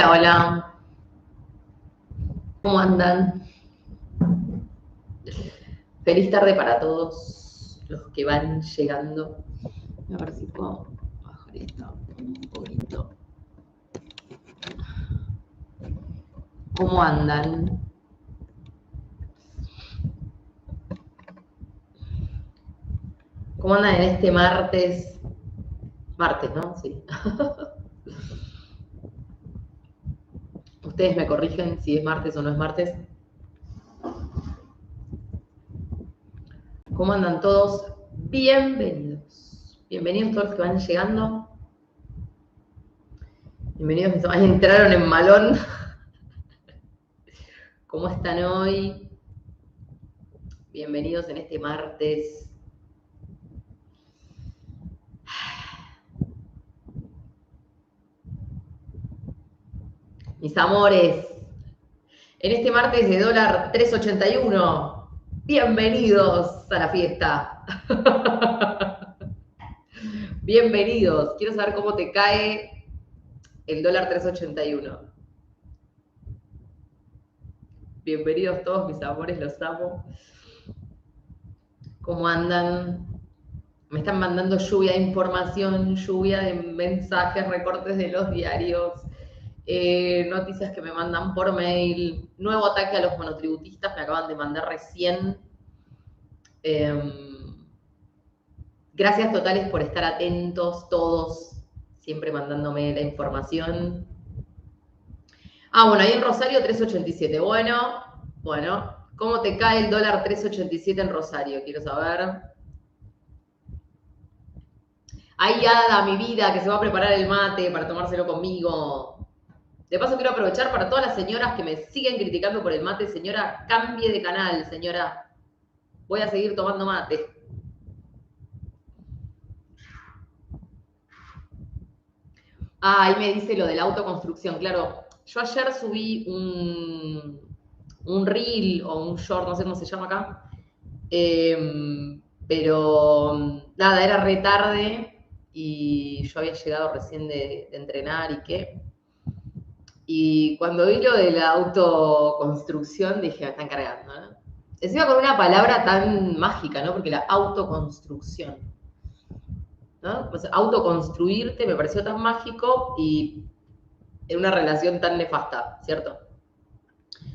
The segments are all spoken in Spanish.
Hola, hola. ¿Cómo andan? Feliz tarde para todos los que van llegando. A ver si puedo bajar esto un poquito. ¿Cómo andan? ¿Cómo andan en este martes? Martes, ¿no? Sí. Ustedes me corrigen si es martes o no es martes. ¿Cómo andan todos? Bienvenidos. Bienvenidos todos los que van llegando. Bienvenidos que entraron en malón. ¿Cómo están hoy? Bienvenidos en este martes. Mis amores, en este martes de dólar 3.81, bienvenidos a la fiesta. Bienvenidos. Quiero saber cómo te cae el dólar 3.81. Bienvenidos todos, mis amores, los amo. ¿Cómo andan? Me están mandando lluvia de información, lluvia de mensajes, recortes de los diarios, noticias que me mandan por mail, nuevo ataque a los monotributistas, me acaban de mandar recién. Gracias totales por estar atentos todos, siempre mandándome la información. Bueno, ahí en Rosario 3.87. Bueno, ¿cómo te cae el dólar 3.87 en Rosario? Quiero saber. Ahí Ada, mi vida, que se va a preparar el mate para tomárselo conmigo. De paso quiero aprovechar para todas las señoras que me siguen criticando por el mate. Señora, cambie de canal, señora. Voy a seguir tomando mate. Ahí me dice lo de la autoconstrucción. Claro, yo ayer subí un reel o un short, no sé cómo se llama acá. Pero nada, era re tarde y yo había llegado recién de entrenar y qué. Y cuando vi lo de la autoconstrucción, dije, me están cargando, ¿no? Encima con una palabra tan mágica, ¿no? Porque la autoconstrucción, ¿no? Pues autoconstruirte me pareció tan mágico y en una relación tan nefasta, ¿cierto?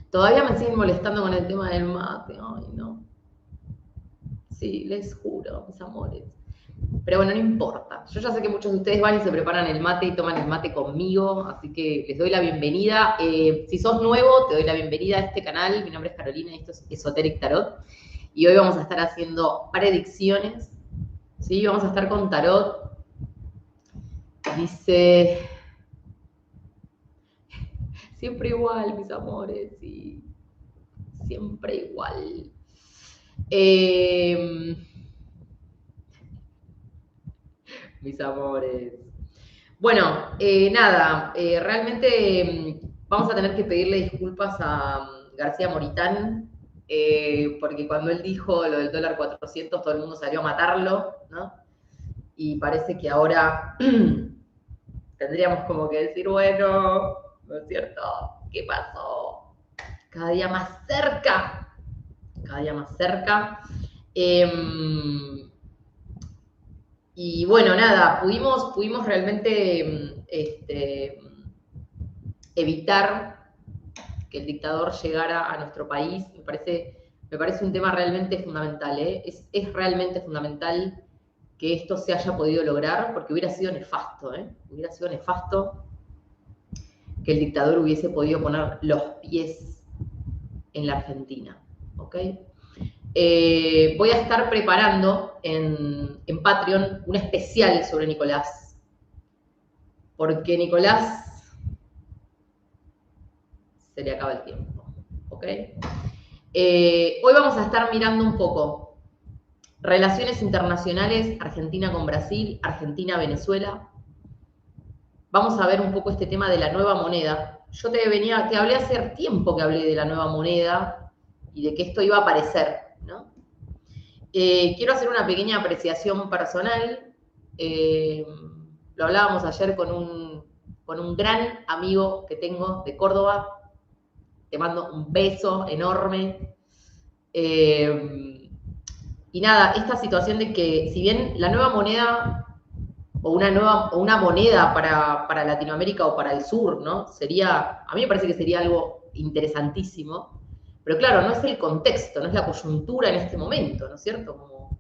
Todavía me siguen molestando con el tema del mate, ay, no. Sí, les juro, mis amores. Pero bueno, no importa. Yo ya sé que muchos de ustedes van y se preparan el mate y toman el mate conmigo, así que les doy la bienvenida. Si sos nuevo, te doy la bienvenida a este canal. Mi nombre es Carolina y esto es Esoteric Tarot. Y hoy vamos a estar haciendo predicciones. ¿Sí? Vamos a estar con Tarot. Dice... Siempre igual, mis amores, y siempre igual. Mis amores. Bueno, nada, realmente vamos a tener que pedirle disculpas a García Moritán, porque cuando él dijo lo del dólar 400, todo el mundo salió a matarlo, ¿no? Y parece que ahora tendríamos como que decir, bueno, ¿no es cierto? ¿Qué pasó? Cada día más cerca, cada día más cerca. Y bueno, nada, pudimos realmente evitar que el dictador llegara a nuestro país. Me parece un tema realmente fundamental, ¿eh? Es realmente fundamental que esto se haya podido lograr, porque hubiera sido nefasto, ¿eh? Hubiera sido nefasto que el dictador hubiese podido poner los pies en la Argentina, ¿ok? Voy a estar preparando en Patreon un especial sobre Nicolás, porque Nicolás se le acaba el tiempo, ¿ok? Hoy vamos a estar mirando un poco relaciones internacionales, Argentina con Brasil, Argentina-Venezuela. Vamos a ver un poco este tema de la nueva moneda. Yo te hablé hace tiempo que hablé de la nueva moneda y de que esto iba a aparecer, ¿no? Quiero hacer una pequeña apreciación personal. Lo hablábamos ayer con con un gran amigo que tengo de Córdoba. Te mando un beso enorme. Y nada, esta situación de que si bien la nueva moneda o una moneda para Latinoamérica o para el sur, ¿no? Sería, a mí me parece que sería algo interesantísimo, pero claro, no es el contexto, no es la coyuntura en este momento, ¿no es cierto? Como,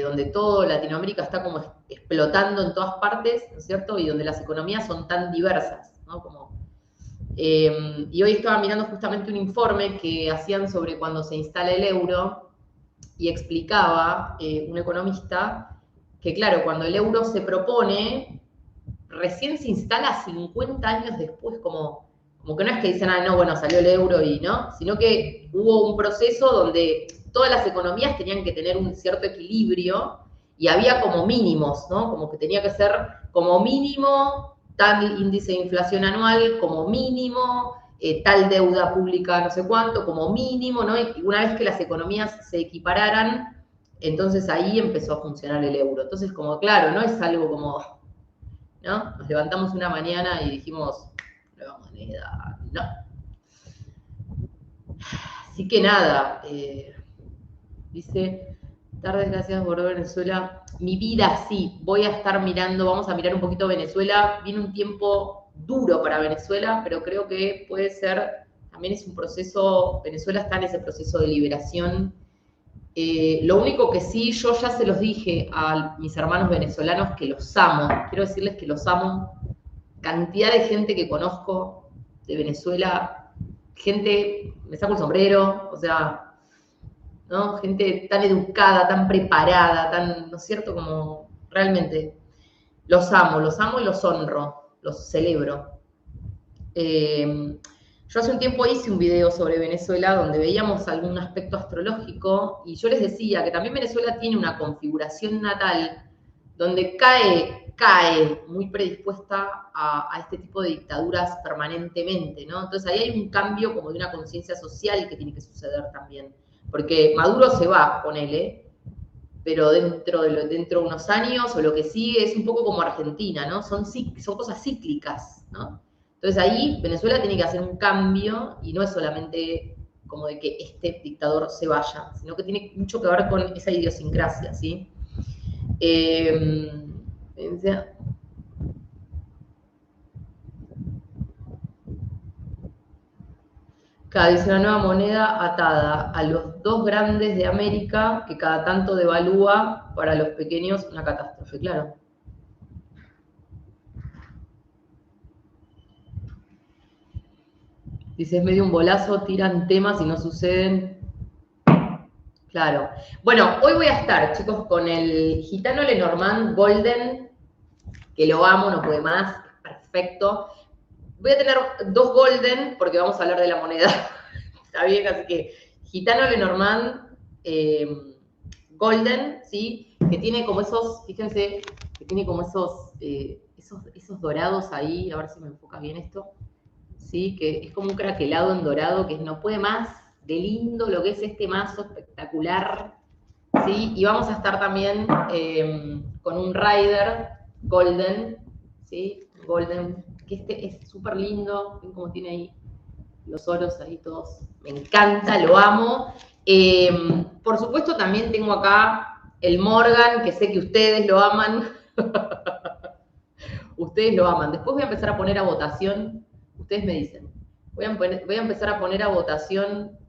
donde todo Latinoamérica está como explotando en todas partes, ¿no es cierto? Y donde las economías son tan diversas, ¿no? Como, y hoy estaba mirando justamente un informe que hacían sobre cuando se instala el euro y explicaba un economista que, claro, cuando el euro se propone, recién se instala 50 años después, como que no es que dicen, no, bueno, salió el euro y no, sino que hubo un proceso donde todas las economías tenían que tener un cierto equilibrio y había como mínimos, ¿no? Como que tenía que ser como mínimo tal índice de inflación anual, como mínimo tal deuda pública no sé cuánto, como mínimo, ¿no? Y una vez que las economías se equipararan, entonces ahí empezó a funcionar el euro. Entonces, como claro, no es algo como, ¿no? Nos levantamos una mañana y dijimos, nueva moneda, no. Así que nada, dice, tardes, gracias por Venezuela. Mi vida, sí, voy a estar mirando, vamos a mirar un poquito Venezuela. Viene un tiempo duro para Venezuela, pero creo que puede ser, también es un proceso, Venezuela está en ese proceso de liberación. Lo único que sí, yo ya se los dije a mis hermanos venezolanos que los amo, quiero decirles que los amo. Cantidad de gente que conozco de Venezuela, gente, me saco el sombrero, o sea, ¿no? Gente tan educada, tan preparada, tan, ¿no es cierto? Como realmente los amo y los honro, los celebro. Yo hace un tiempo hice un video sobre Venezuela donde veíamos algún aspecto astrológico y yo les decía que también Venezuela tiene una configuración natal donde cae muy predispuesta a este tipo de dictaduras permanentemente, ¿no? Entonces ahí hay un cambio como de una conciencia social que tiene que suceder también. Porque Maduro se va, ponele, pero dentro de unos años o lo que sigue es un poco como Argentina, ¿no? Son cosas cíclicas, ¿no? Entonces ahí Venezuela tiene que hacer un cambio y no es solamente como de que este dictador se vaya, sino que tiene mucho que ver con esa idiosincrasia, ¿sí? Cada dice una nueva moneda atada a los dos grandes de América que cada tanto devalúa para los pequeños una catástrofe, claro. Dice, es medio un bolazo, tiran temas y no suceden. Claro. Bueno, hoy voy a estar, chicos, con el gitano Lenormand Golden, que lo amo, no puede más, es perfecto. Voy a tener 2 Golden, porque vamos a hablar de la moneda. Está bien, así que gitano Lenormand Golden, ¿sí? Que tiene como esos, fíjense, que tiene como esos dorados ahí, a ver si me enfoca bien esto. ¿Sí? Que es como un craquelado en dorado, que no puede más de lindo lo que es este mazo espectacular, ¿sí? Y vamos a estar también con un Rider Golden, ¿sí? Golden, que este es súper lindo, ven cómo tiene ahí los oros ahí todos, me encanta, lo amo. Por supuesto también tengo acá el Morgan, que sé que ustedes lo aman. Ustedes lo aman. Después voy a empezar a poner a votación. Ustedes me dicen. Voy a empezar a poner a votación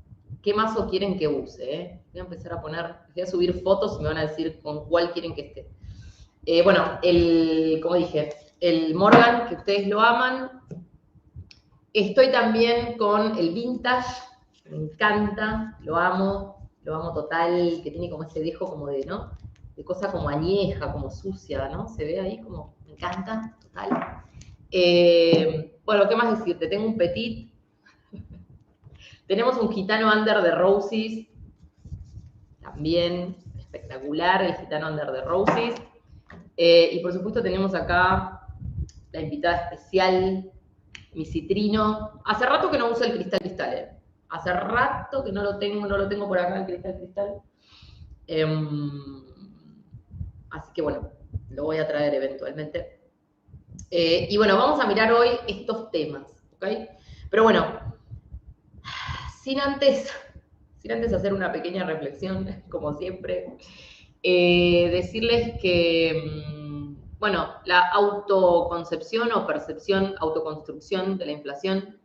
qué mazo quieren que use. Voy a empezar a poner, voy a subir fotos y me van a decir con cuál quieren que esté. Bueno, como dije, el Morgan, que ustedes lo aman. Estoy también con el Vintage, me encanta, lo amo total, que tiene como ese dejo como de, ¿no? De cosa como añeja, como sucia, ¿no? Se ve ahí como, me encanta, total. Bueno, ¿qué más decirte? Tengo un Petit. Tenemos un gitano under de Roses. También espectacular, el gitano under de Roses. Y por supuesto tenemos acá la invitada especial, mi citrino. Hace rato que no uso el cristal. Hace rato que no lo tengo por acá el cristal. Así que bueno, lo voy a traer eventualmente. Y bueno, vamos a mirar hoy estos temas, ¿ok? Pero bueno, sin antes hacer una pequeña reflexión, como siempre, decirles que, bueno, la autoconcepción o percepción, autoconstrucción de la inflación,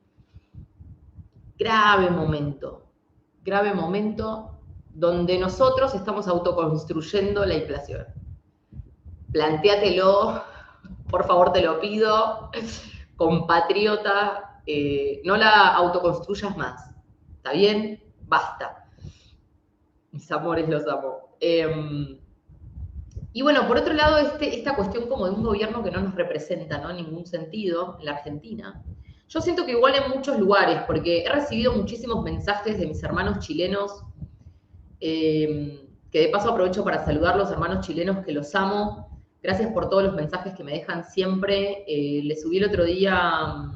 grave momento donde nosotros estamos autoconstruyendo la inflación. Plantéatelo, por favor te lo pido, compatriota, no la autoconstruyas más, ¿está bien? Basta. Mis amores los amo. Y bueno, por otro lado, esta cuestión como de un gobierno que no nos representa, ¿no? En ningún sentido, en la Argentina. Yo siento que igual en muchos lugares, porque he recibido muchísimos mensajes de mis hermanos chilenos, que de paso aprovecho para saludar a los hermanos chilenos que los amo. Gracias por todos los mensajes que me dejan siempre. Les subí el otro día,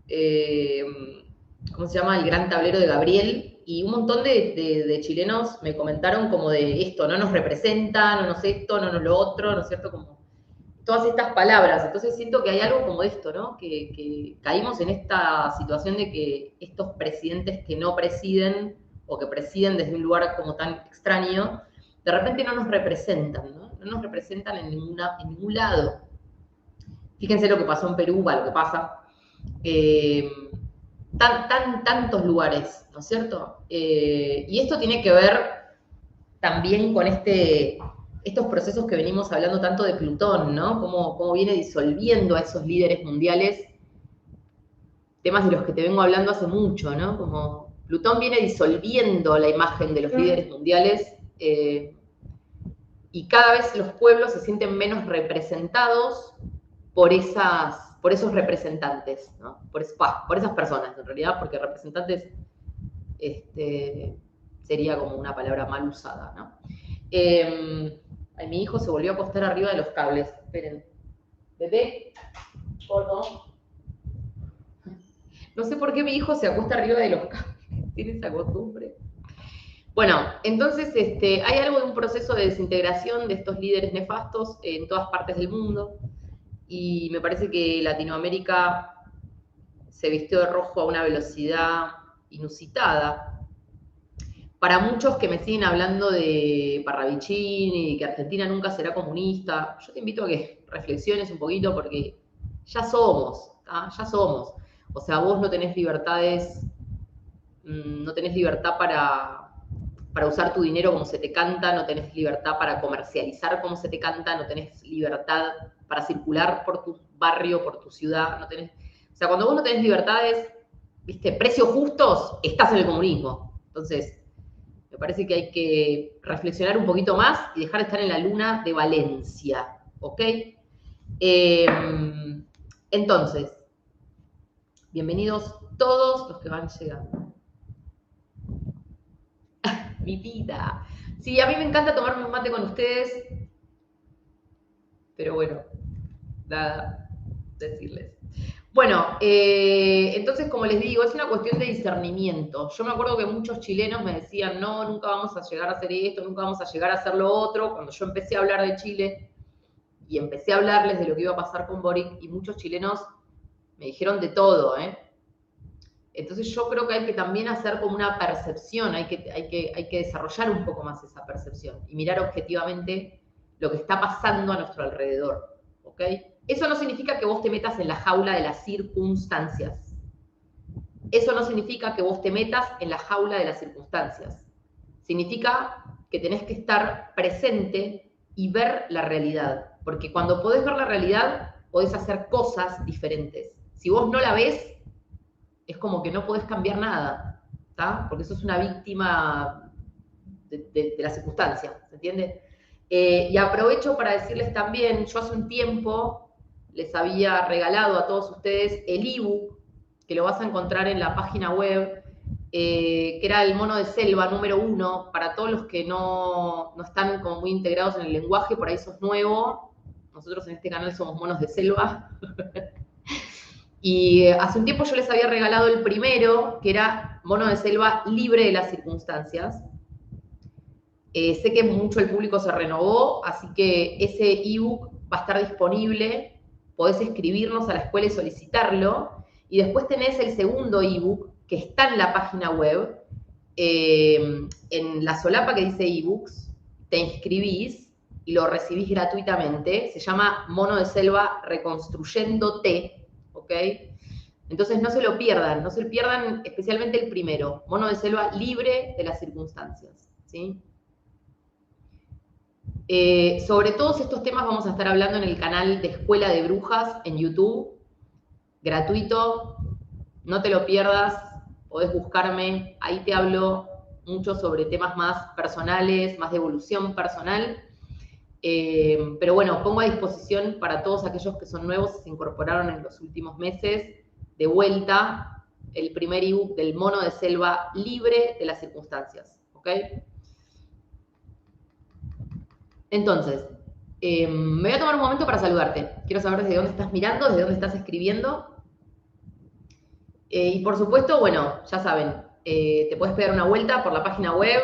eh, ¿cómo se llama? El gran tablero de Gabriel, y un montón de chilenos me comentaron como de esto, no nos representa, no nos esto, no nos lo otro, ¿no es cierto? Como todas estas palabras. Entonces siento que hay algo como esto, ¿no? Que caímos en esta situación de que estos presidentes que no presiden o que presiden desde un lugar como tan extraño, de repente no nos representan, ¿no? No nos representan en ningún lado. Fíjense lo que pasó en Perú, lo que pasa. Tantos lugares, ¿no es cierto? Y esto tiene que ver también con estos procesos que venimos hablando tanto de Plutón, ¿no? Cómo viene disolviendo a esos líderes mundiales, temas de los que te vengo hablando hace mucho, ¿no? Como Plutón viene disolviendo la imagen de los líderes mundiales, y cada vez los pueblos se sienten menos representados por esos representantes, ¿no? Por esas personas, en realidad, porque representantes sería como una palabra mal usada, ¿no? Mi hijo se volvió a acostar arriba de los cables. Esperen. Bebé, gordo. No sé por qué mi hijo se acuesta arriba de los cables. Tiene esa costumbre. Bueno, entonces hay algo de un proceso de desintegración de estos líderes nefastos en todas partes del mundo, y me parece que Latinoamérica se vistió de rojo a una velocidad inusitada. Para muchos que me siguen hablando de Parravicini y que Argentina nunca será comunista, yo te invito a que reflexiones un poquito, porque ya somos, ¿tá? Ya somos. O sea, vos no tenés libertades, no tenés libertad para usar tu dinero como se te canta, no tenés libertad para comercializar como se te canta, no tenés libertad para circular por tu barrio, por tu ciudad, no tenés... O sea, cuando vos no tenés libertades, ¿viste? Precios justos, estás en el comunismo. Entonces, me parece que hay que reflexionar un poquito más y dejar de estar en la luna de Valencia, ¿ok? Entonces, bienvenidos todos los que van llegando. Mi vida. Sí, a mí me encanta tomarme un mate con ustedes, pero bueno, nada, decirles. Bueno, entonces, como les digo, es una cuestión de discernimiento. Yo me acuerdo que muchos chilenos me decían, no, nunca vamos a llegar a hacer esto, nunca vamos a llegar a hacer lo otro. Cuando yo empecé a hablar de Chile y empecé a hablarles de lo que iba a pasar con Boric, y muchos chilenos me dijeron de todo, ¿eh? Entonces yo creo que hay que también hacer como una percepción, hay que desarrollar un poco más esa percepción y mirar objetivamente lo que está pasando a nuestro alrededor, ¿ok? Eso no significa que vos te metas en la jaula de las circunstancias. Eso no significa que vos te metas en la jaula de las circunstancias. Significa que tenés que estar presente y ver la realidad. Porque cuando podés ver la realidad, podés hacer cosas diferentes. Si vos no la ves, es como que no podés cambiar nada, ¿tá? Porque sos una víctima de la circunstancia, ¿se entiende? Y aprovecho para decirles también, yo hace un tiempo les había regalado a todos ustedes el ebook, que lo vas a encontrar en la página web, que era el mono de selva número 1, para todos los que no están como muy integrados en el lenguaje, por ahí sos nuevo, nosotros en este canal somos monos de selva. Y hace un tiempo yo les había regalado el primero, que era Mono de Selva libre de las circunstancias. Sé que mucho el público se renovó, así que ese ebook va a estar disponible podés escribirnos a la escuela y solicitarlo. Y después tenés el segundo ebook que está en la página web, en la solapa que dice ebooks, te inscribís y lo recibís gratuitamente. Se llama Mono de Selva Reconstruyéndote, ¿ok? Entonces no se lo pierdan, no se pierdan especialmente el primero, Mono de Selva libre de las circunstancias, ¿sí? Sobre todos estos temas vamos a estar hablando en el canal de Escuela de Brujas en YouTube, gratuito, no te lo pierdas, podés buscarme, ahí te hablo mucho sobre temas más personales, más de evolución personal, pero bueno, pongo a disposición para todos aquellos que son nuevos y se incorporaron en los últimos meses, de vuelta, el primer ebook del Mono de Selva libre de las circunstancias, ¿ok? Entonces, me voy a tomar un momento para saludarte. Quiero saber desde dónde estás mirando, desde dónde estás escribiendo. Y por supuesto, bueno, ya saben, te puedes pegar una vuelta por la página web,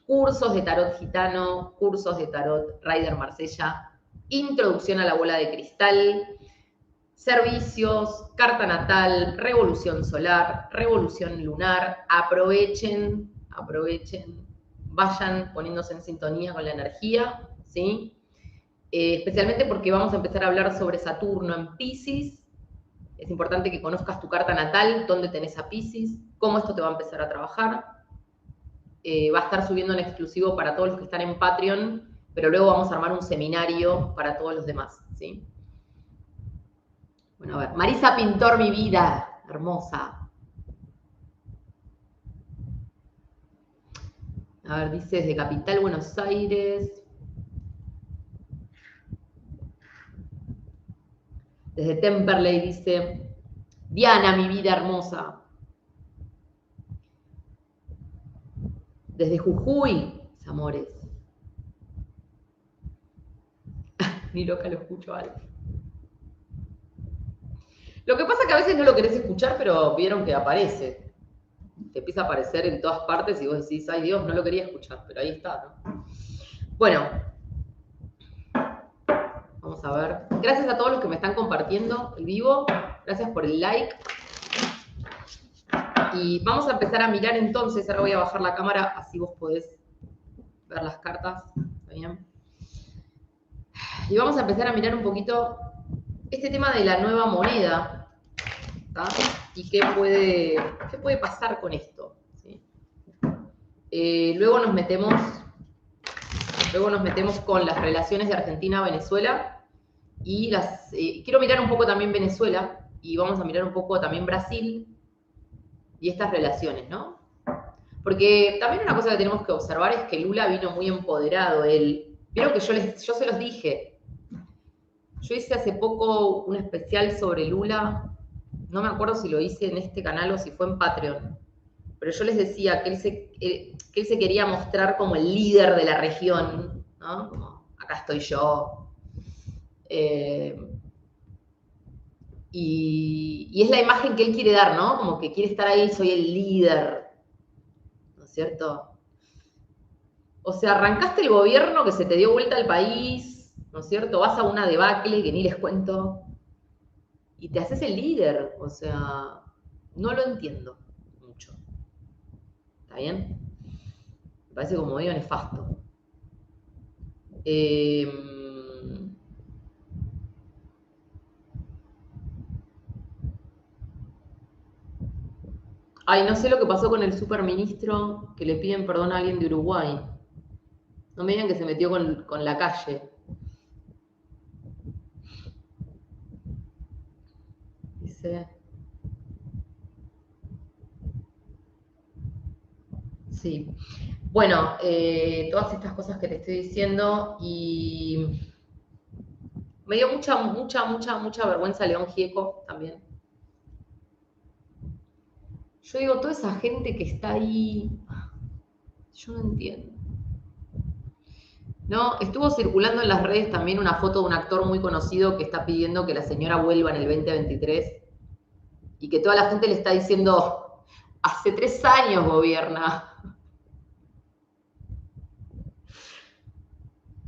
cursos de tarot gitano, cursos de tarot Rider Marsella, introducción a la bola de cristal, servicios, carta natal, revolución solar, revolución lunar. Aprovechen, vayan poniéndose en sintonía con la energía, ¿sí? Especialmente porque vamos a empezar a hablar sobre Saturno en Piscis. Es importante que conozcas tu carta natal, dónde tenés a Piscis, cómo esto te va a empezar a trabajar. Va a estar subiendo en exclusivo para todos los que están en Patreon, pero luego vamos a armar un seminario para todos los demás, ¿sí? Bueno, a ver, Marisa Pintor, mi vida, hermosa. A ver, dice desde Capital, Buenos Aires. Desde Temperley dice, Diana, mi vida hermosa. Desde Jujuy, mis amores. Ni loca lo escucho, Alf. Lo que pasa es que a veces no lo querés escuchar, pero vieron que aparece. Te empieza a aparecer en todas partes y vos decís, ay Dios, no lo quería escuchar, pero ahí está, ¿no? Bueno, vamos a ver. Gracias a todos los que me están compartiendo el vivo. Gracias por el like. Y vamos a empezar a mirar entonces. Ahora voy a bajar la cámara, así vos podés ver las cartas. ¿Está bien? Y vamos a empezar a mirar un poquito este tema de la nueva moneda, ¿tá? Y qué puede pasar con esto, ¿sí? Luego nos metemos con las relaciones de Argentina a Venezuela y quiero mirar un poco también Venezuela y vamos a mirar un poco también Brasil y estas relaciones, ¿no? Porque también una cosa que tenemos que observar es que Lula vino muy empoderado. Vieron que yo se los dije. Yo hice hace poco un especial sobre Lula, no me acuerdo si lo hice en este canal o si fue en Patreon, pero yo les decía que él se quería mostrar como el líder de la región, ¿no? Como, acá estoy yo. Y es la imagen que él quiere dar, ¿no? Como que quiere estar ahí, soy el líder, ¿no es cierto? O sea, arrancaste el gobierno que se te dio vuelta al país, ¿no es cierto? Vas a una debacle que ni les cuento y te haces el líder, o sea, no lo entiendo mucho. ¿Está bien? Me parece como medio nefasto. Ay, no sé lo que pasó con el superministro que le piden perdón a alguien de Uruguay. No me digan que se metió con la calle. Dice... Sí. Bueno, todas estas cosas que te estoy diciendo y me dio mucha vergüenza León Gieco también. Yo digo, toda esa gente que está ahí, yo no entiendo. No, estuvo circulando en las redes también una foto de un actor muy conocido que está pidiendo que la señora vuelva en el 2023 y que toda la gente le está diciendo, hace 3 años gobierna.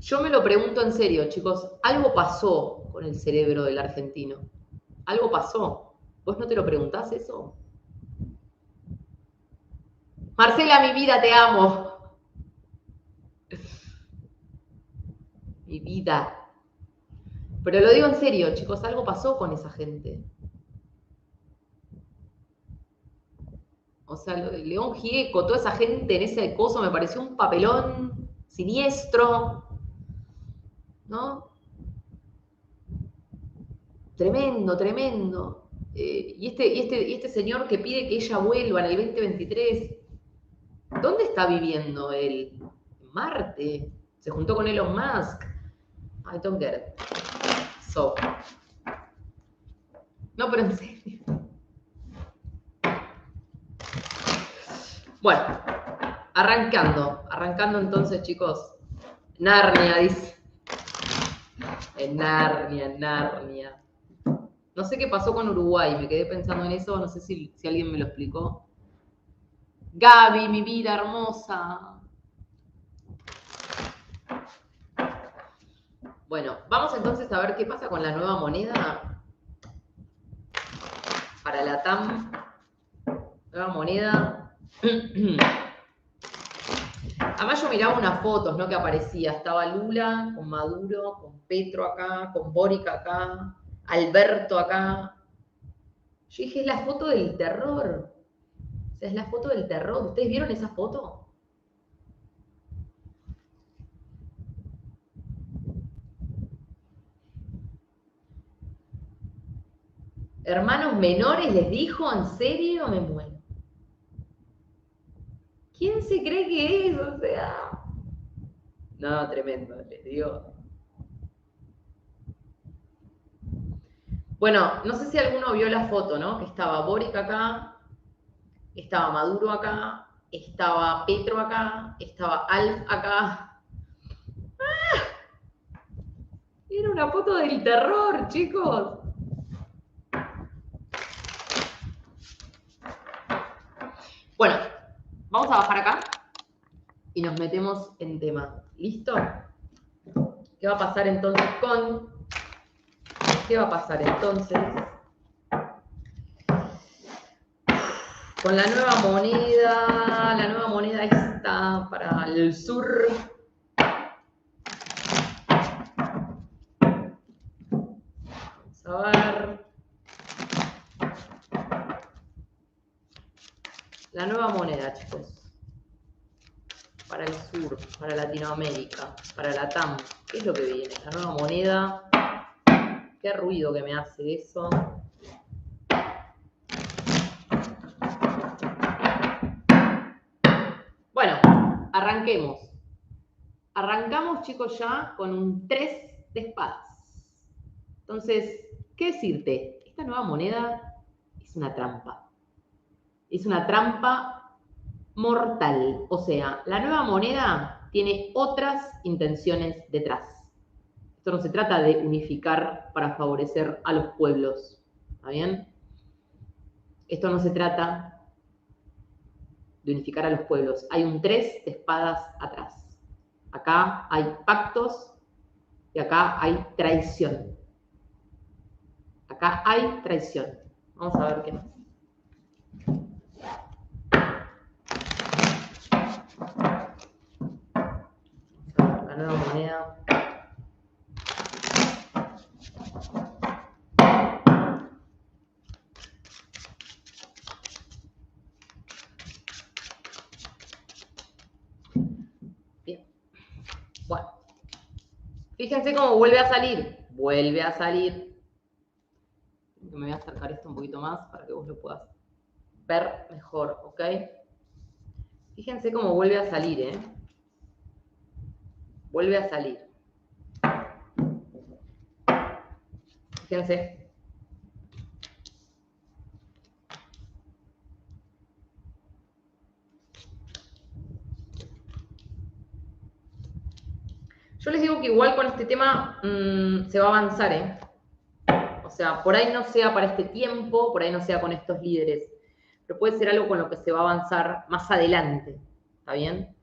Yo me lo pregunto en serio, chicos, algo pasó con el cerebro del argentino. Algo pasó. ¿Vos no te lo preguntás eso? Marcela, mi vida, te amo. Mi vida. Pero lo digo en serio, chicos, algo pasó con esa gente. O sea, León Gieco, toda esa gente en ese coso me pareció un papelón siniestro, ¿no? Tremendo, tremendo. Y este señor que pide que ella vuelva en el 2023, ¿dónde está viviendo él? ¿En Marte? ¿Se juntó con Elon Musk? I don't get it. So. No, pero en serio. Bueno, arrancando entonces, chicos. Narnia, dice. En Narnia. No sé qué pasó con Uruguay, me quedé pensando en eso, no sé si alguien me lo explicó. Gaby, mi vida hermosa. Bueno, vamos entonces a ver qué pasa con la nueva moneda para la TAM. Nueva moneda. Además yo miraba unas fotos, ¿no? Que aparecía. Estaba Lula con Maduro, con Petro acá, con Boric acá, Alberto acá. Yo dije, es la foto del terror. O sea, es la foto del terror. ¿Ustedes vieron esa foto? Hermanos menores les dijo, ¿en serio? Me muero. ¿Quién se cree que es? O sea. No, tremendo, les digo. Bueno, no sé si alguno vio la foto, ¿no? Que estaba Boric acá, estaba Maduro acá, estaba Petro acá, estaba Alf acá. ¡Ah! Era una foto del terror, chicos. Bueno, vamos a bajar acá y nos metemos en tema. ¿Listo? ¿Qué va a pasar entonces con... ¿Qué va a pasar entonces con la nueva moneda? La nueva moneda está para el sur. Vamos a ver. La nueva moneda, chicos. Para el sur, para Latinoamérica, para la TAM. ¿Qué es lo que viene? La nueva moneda. Qué ruido que me hace eso. Bueno, arranquemos. Arrancamos, chicos, ya con un 3 de espadas. Entonces, ¿qué decirte? Esta nueva moneda es una trampa. Es una trampa mortal. O sea, la nueva moneda tiene otras intenciones detrás. Esto no se trata de unificar para favorecer a los pueblos. ¿Está bien? Esto no se trata de unificar a los pueblos. Hay un 3 de espadas atrás. Acá hay pactos y acá hay traición. Acá hay traición. Vamos a ver qué más. La nueva moneda. Bien. Bueno. Fíjense cómo vuelve a salir. Vuelve a salir. Me voy a acercar esto un poquito más para que vos lo puedas ver mejor, ¿ok? Fíjense cómo vuelve a salir, ¿eh? Vuelve a salir. Fíjense. Yo les digo que igual con este tema se va a avanzar, ¿eh? O sea, por ahí no sea para este tiempo, por ahí no sea con estos líderes, pero puede ser algo con lo que se va a avanzar más adelante, ¿está bien?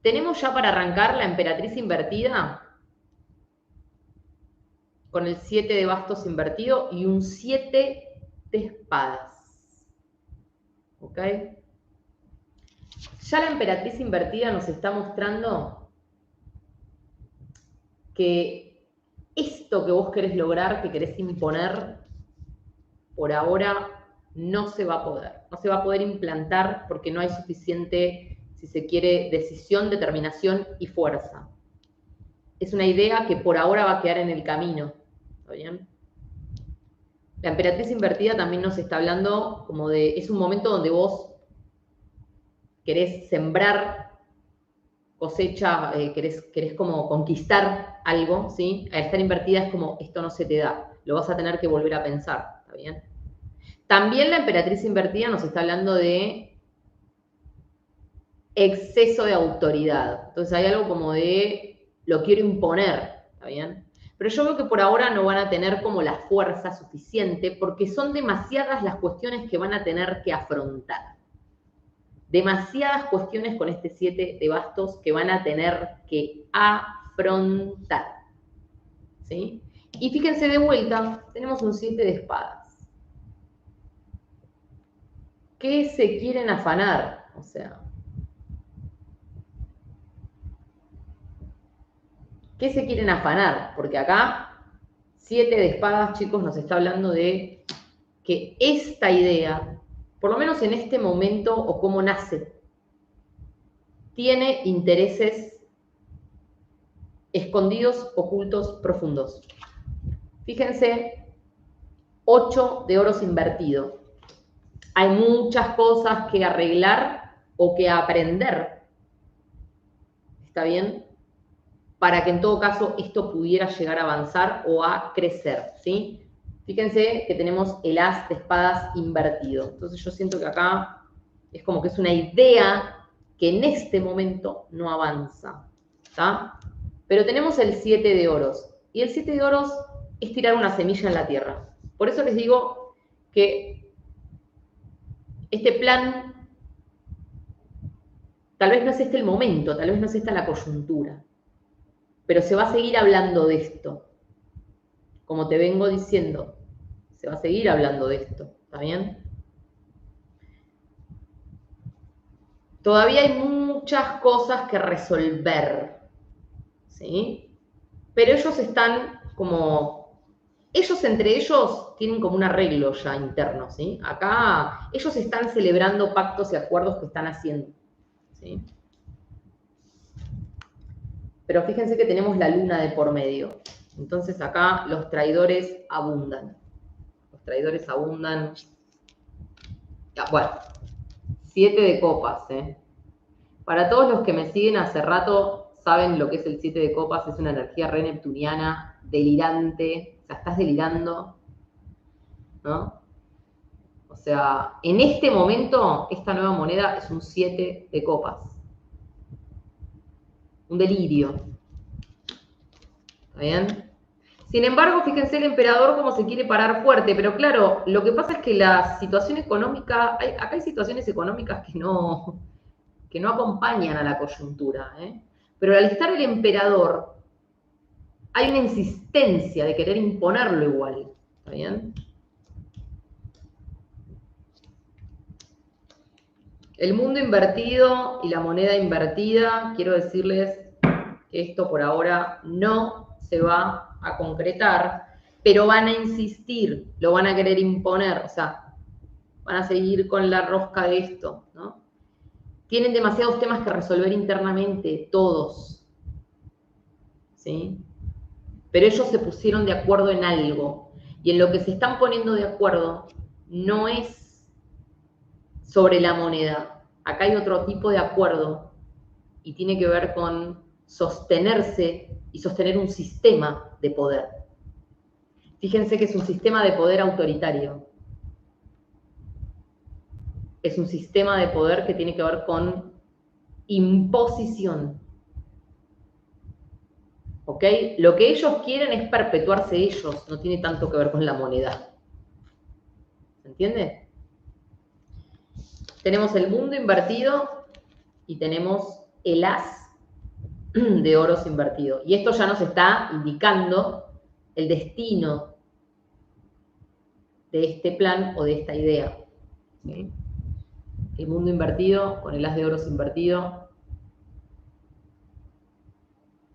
tenemos ya para arrancar la emperatriz invertida con el 7 de bastos invertido y un 7 de espadas. ¿Ok? Ya la emperatriz invertida nos está mostrando que esto que vos querés lograr, que querés imponer, por ahora no se va a poder. No se va a poder implantar porque no hay suficiente, si se quiere, decisión, determinación y fuerza. Es una idea que por ahora va a quedar en el camino. ¿Está bien? La emperatriz invertida también nos está hablando como de, es un momento donde vos querés sembrar cosecha, querés como conquistar algo, ¿sí? Al estar invertida es como, esto no se te da, lo vas a tener que volver a pensar, ¿está bien? También la emperatriz invertida nos está hablando de exceso de autoridad. Entonces hay algo como de, lo quiero imponer, ¿está bien? Pero yo veo que por ahora no van a tener como la fuerza suficiente porque son demasiadas las cuestiones que van a tener que afrontar. Demasiadas cuestiones con este 7 de bastos que van a tener que afrontar. ¿Sí? Y fíjense de vuelta, tenemos un 7 de espadas. ¿Qué se quieren afanar? O sea, ¿qué se quieren afanar? Porque acá, 7 de espadas, chicos, nos está hablando de que esta idea, por lo menos en este momento o cómo nace, tiene intereses escondidos, ocultos, profundos. Fíjense, 8 de oros invertido. Hay muchas cosas que arreglar o que aprender. ¿Está bien? Para que en todo caso esto pudiera llegar a avanzar o a crecer, ¿sí? Fíjense que tenemos el as de espadas invertido. Entonces yo siento que acá es como que es una idea que en este momento no avanza, ¿está? Pero tenemos el 7 de oros. Y el 7 de oros es tirar una semilla en la tierra. Por eso les digo que este plan, tal vez no es este el momento, tal vez no es esta la coyuntura, pero se va a seguir hablando de esto. Como te vengo diciendo, se va a seguir hablando de esto, ¿está bien? Todavía hay muchas cosas que resolver, ¿sí? Pero ellos están como, ellos entre ellos tienen como un arreglo ya interno, ¿sí? Acá ellos están celebrando pactos y acuerdos que están haciendo, ¿sí? Pero fíjense que tenemos la luna de por medio. Entonces acá los traidores abundan. Los traidores abundan. Bueno, 7 de copas, ¿eh? Para todos los que me siguen hace rato, saben lo que es el 7 de copas. Es una energía re neptuniana, delirante. O sea, estás delirando, ¿no? O sea, en este momento, esta nueva moneda es un 7 de copas. Un delirio. ¿Está bien? Sin embargo, fíjense el emperador cómo se quiere parar fuerte, pero claro, lo que pasa es que la situación económica, acá hay situaciones económicas que no acompañan a la coyuntura, ¿eh? Pero al estar el emperador, hay una insistencia de querer imponerlo igual, ¿está bien? El mundo invertido y la moneda invertida, quiero decirles que esto por ahora no se va a concretar, pero van a insistir, lo van a querer imponer, o sea, van a seguir con la rosca de esto, ¿no? Tienen demasiados temas que resolver internamente, todos, ¿sí? Pero ellos se pusieron de acuerdo en algo, y en lo que se están poniendo de acuerdo no es sobre la moneda. Acá hay otro tipo de acuerdo, y tiene que ver con sostenerse y sostener un sistema de poder. Fíjense que es un sistema de poder autoritario. Es un sistema de poder que tiene que ver con imposición. ¿Ok? Lo que ellos quieren es perpetuarse ellos, no tiene tanto que ver con la moneda. ¿Se entiende? Tenemos el mundo invertido y tenemos el as de oros invertido. Y esto ya nos está indicando el destino de este plan o de esta idea. ¿Sí? El mundo invertido con el as de oros invertido.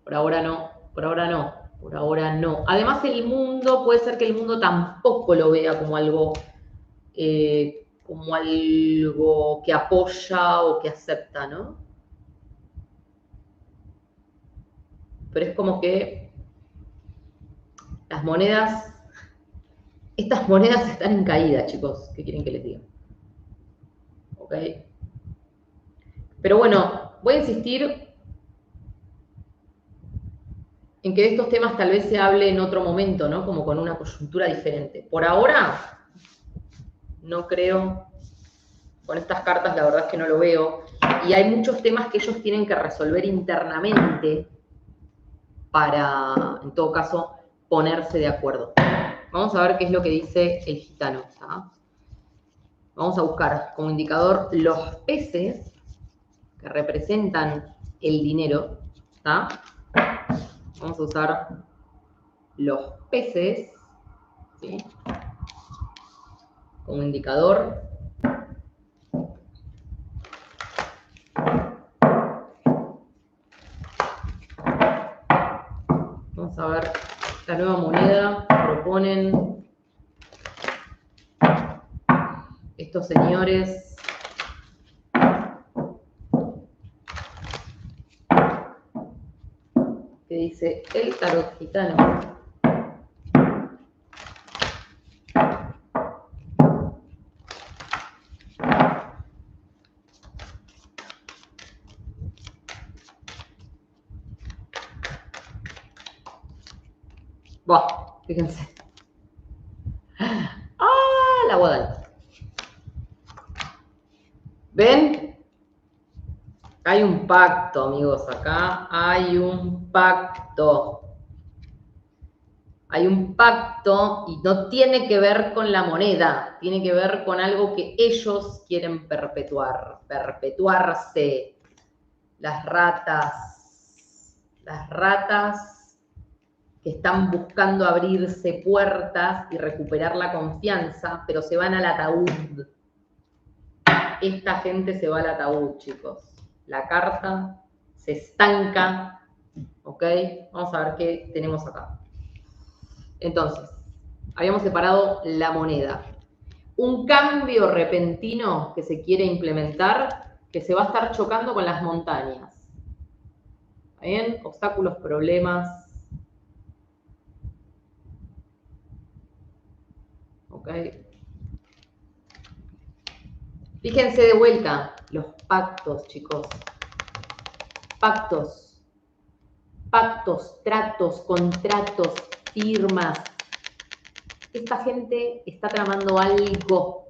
Por ahora no, por ahora no, por ahora no. Además el mundo, puede ser que el mundo tampoco lo vea como algo que apoya o que acepta, ¿no? Pero es como que las monedas, estas monedas están en caída, chicos. ¿Qué quieren que les diga? ¿Ok? Pero bueno, voy a insistir en que de estos temas tal vez se hable en otro momento, ¿no? Como con una coyuntura diferente. Por ahora, no creo, con estas cartas la verdad es que no lo veo. Y hay muchos temas que ellos tienen que resolver internamente para, en todo caso, ponerse de acuerdo. Vamos a ver qué es lo que dice el gitano. ¿Tá? Vamos a buscar como indicador los peces que representan el dinero. ¿Tá? Vamos a usar los peces, ¿sí? Como indicador. Vamos a ver la nueva moneda que proponen estos señores. Que dice el tarot gitano. Buah, fíjense. ¡Ah! La guadaña. ¿Ven? Hay un pacto, amigos, acá hay un pacto. Hay un pacto y no tiene que ver con la moneda, tiene que ver con algo que ellos quieren perpetuar, perpetuarse. Las ratas que están buscando abrirse puertas y recuperar la confianza, pero se van al ataúd. Esta gente se va al ataúd, chicos. La carta se estanca, ¿ok? Vamos a ver qué tenemos acá. Entonces, habíamos separado la moneda. Un cambio repentino que se quiere implementar, que se va a estar chocando con las montañas. ¿Bien? Obstáculos, problemas. ¿Ok? Fíjense de vuelta, los pactos, chicos. Pactos. Pactos, tratos, contratos, firmas. Esta gente está tramando algo.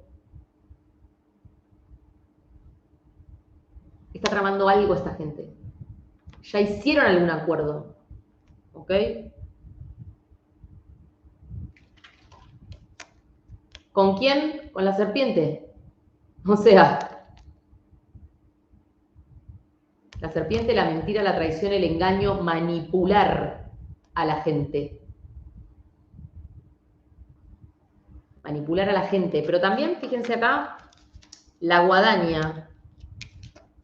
Está tramando algo esta gente. Ya hicieron algún acuerdo. ¿Ok? ¿Con quién? Con la serpiente. O sea, la serpiente, la mentira, la traición, el engaño, manipular a la gente. Manipular a la gente. Pero también, fíjense acá, la guadaña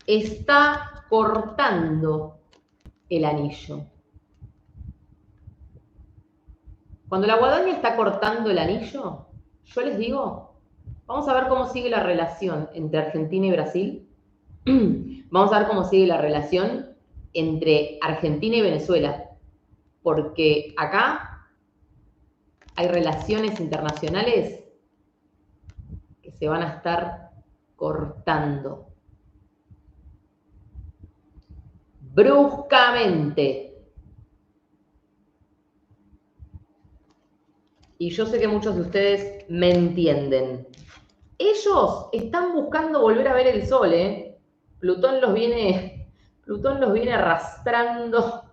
está cortando el anillo. Cuando la guadaña está cortando el anillo, yo les digo, vamos a ver cómo sigue la relación entre Argentina y Brasil. Vamos a ver cómo sigue la relación entre Argentina y Venezuela. Porque acá hay relaciones internacionales que se van a estar cortando. Bruscamente. Y yo sé que muchos de ustedes me entienden. Ellos están buscando volver a ver el sol, ¿eh? Plutón los viene arrastrando.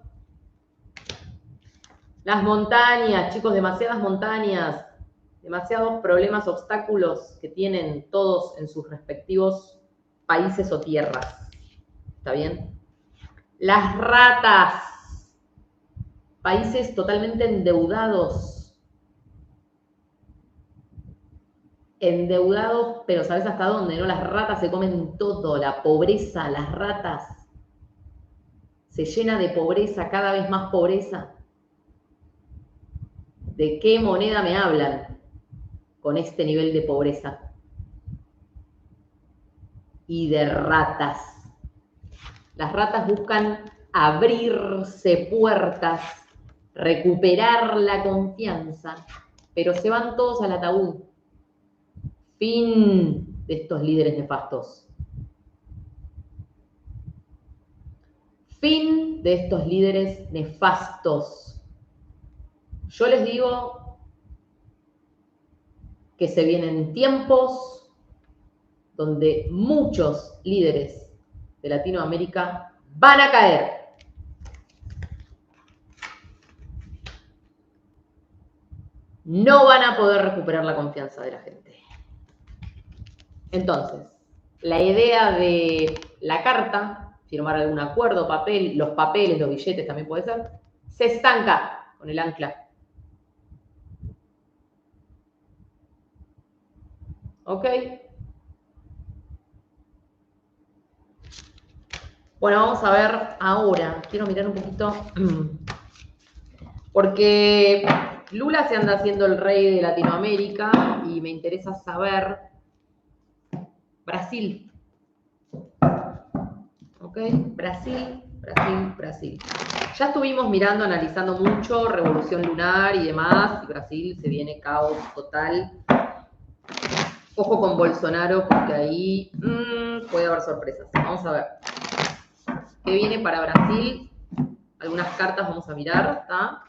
Las montañas, chicos, demasiadas montañas, demasiados problemas, obstáculos que tienen todos en sus respectivos países o tierras. ¿Está bien? Las ratas. Países totalmente endeudados. Endeudados, pero ¿sabes hasta dónde? ¿No? Las ratas se comen todo, la pobreza, las ratas. Se llena de pobreza, cada vez más pobreza. ¿De qué moneda me hablan con este nivel de pobreza? Y de ratas. Las ratas buscan abrirse puertas, recuperar la confianza, pero se van todos al ataúd. Fin de estos líderes nefastos. Fin de estos líderes nefastos. Yo les digo que se vienen tiempos donde muchos líderes de Latinoamérica van a caer. No van a poder recuperar la confianza de la gente. Entonces, la idea de la carta, firmar algún acuerdo, papel, los papeles, los billetes también puede ser, se estanca con el ancla. ¿Ok? Bueno, vamos a ver ahora. Quiero mirar un poquito. Porque Lula se anda haciendo el rey de Latinoamérica y me interesa saber Brasil. ¿Ok? Brasil. Ya estuvimos mirando, analizando mucho Revolución Lunar y demás. Y Brasil se viene caos total. Ojo con Bolsonaro porque ahí puede haber sorpresas. Vamos a ver. ¿Qué viene para Brasil? Algunas cartas vamos a mirar. ¿Está?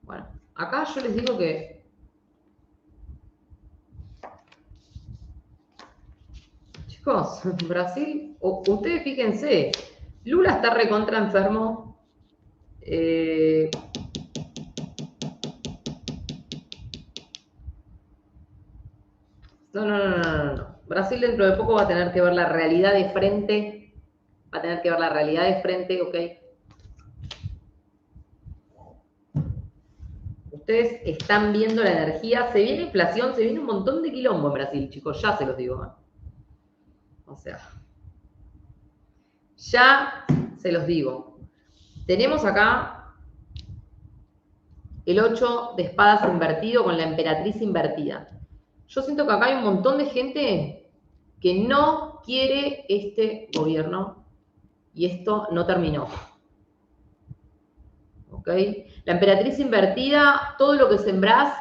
Bueno, acá yo les digo que chicos, Brasil, ustedes fíjense, Lula está recontra enfermo. No. Brasil dentro de poco va a tener que ver la realidad de frente. Va a tener que ver la realidad de frente, ¿ok? Ustedes están viendo la energía. Se viene inflación, se viene un montón de quilombo en Brasil, chicos. Ya se los digo. O sea, ya se los digo. Tenemos acá el 8 de espadas invertido con la emperatriz invertida. Yo siento que acá hay un montón de gente que no quiere este gobierno y esto no terminó. ¿Ok? La emperatriz invertida, todo lo que sembrás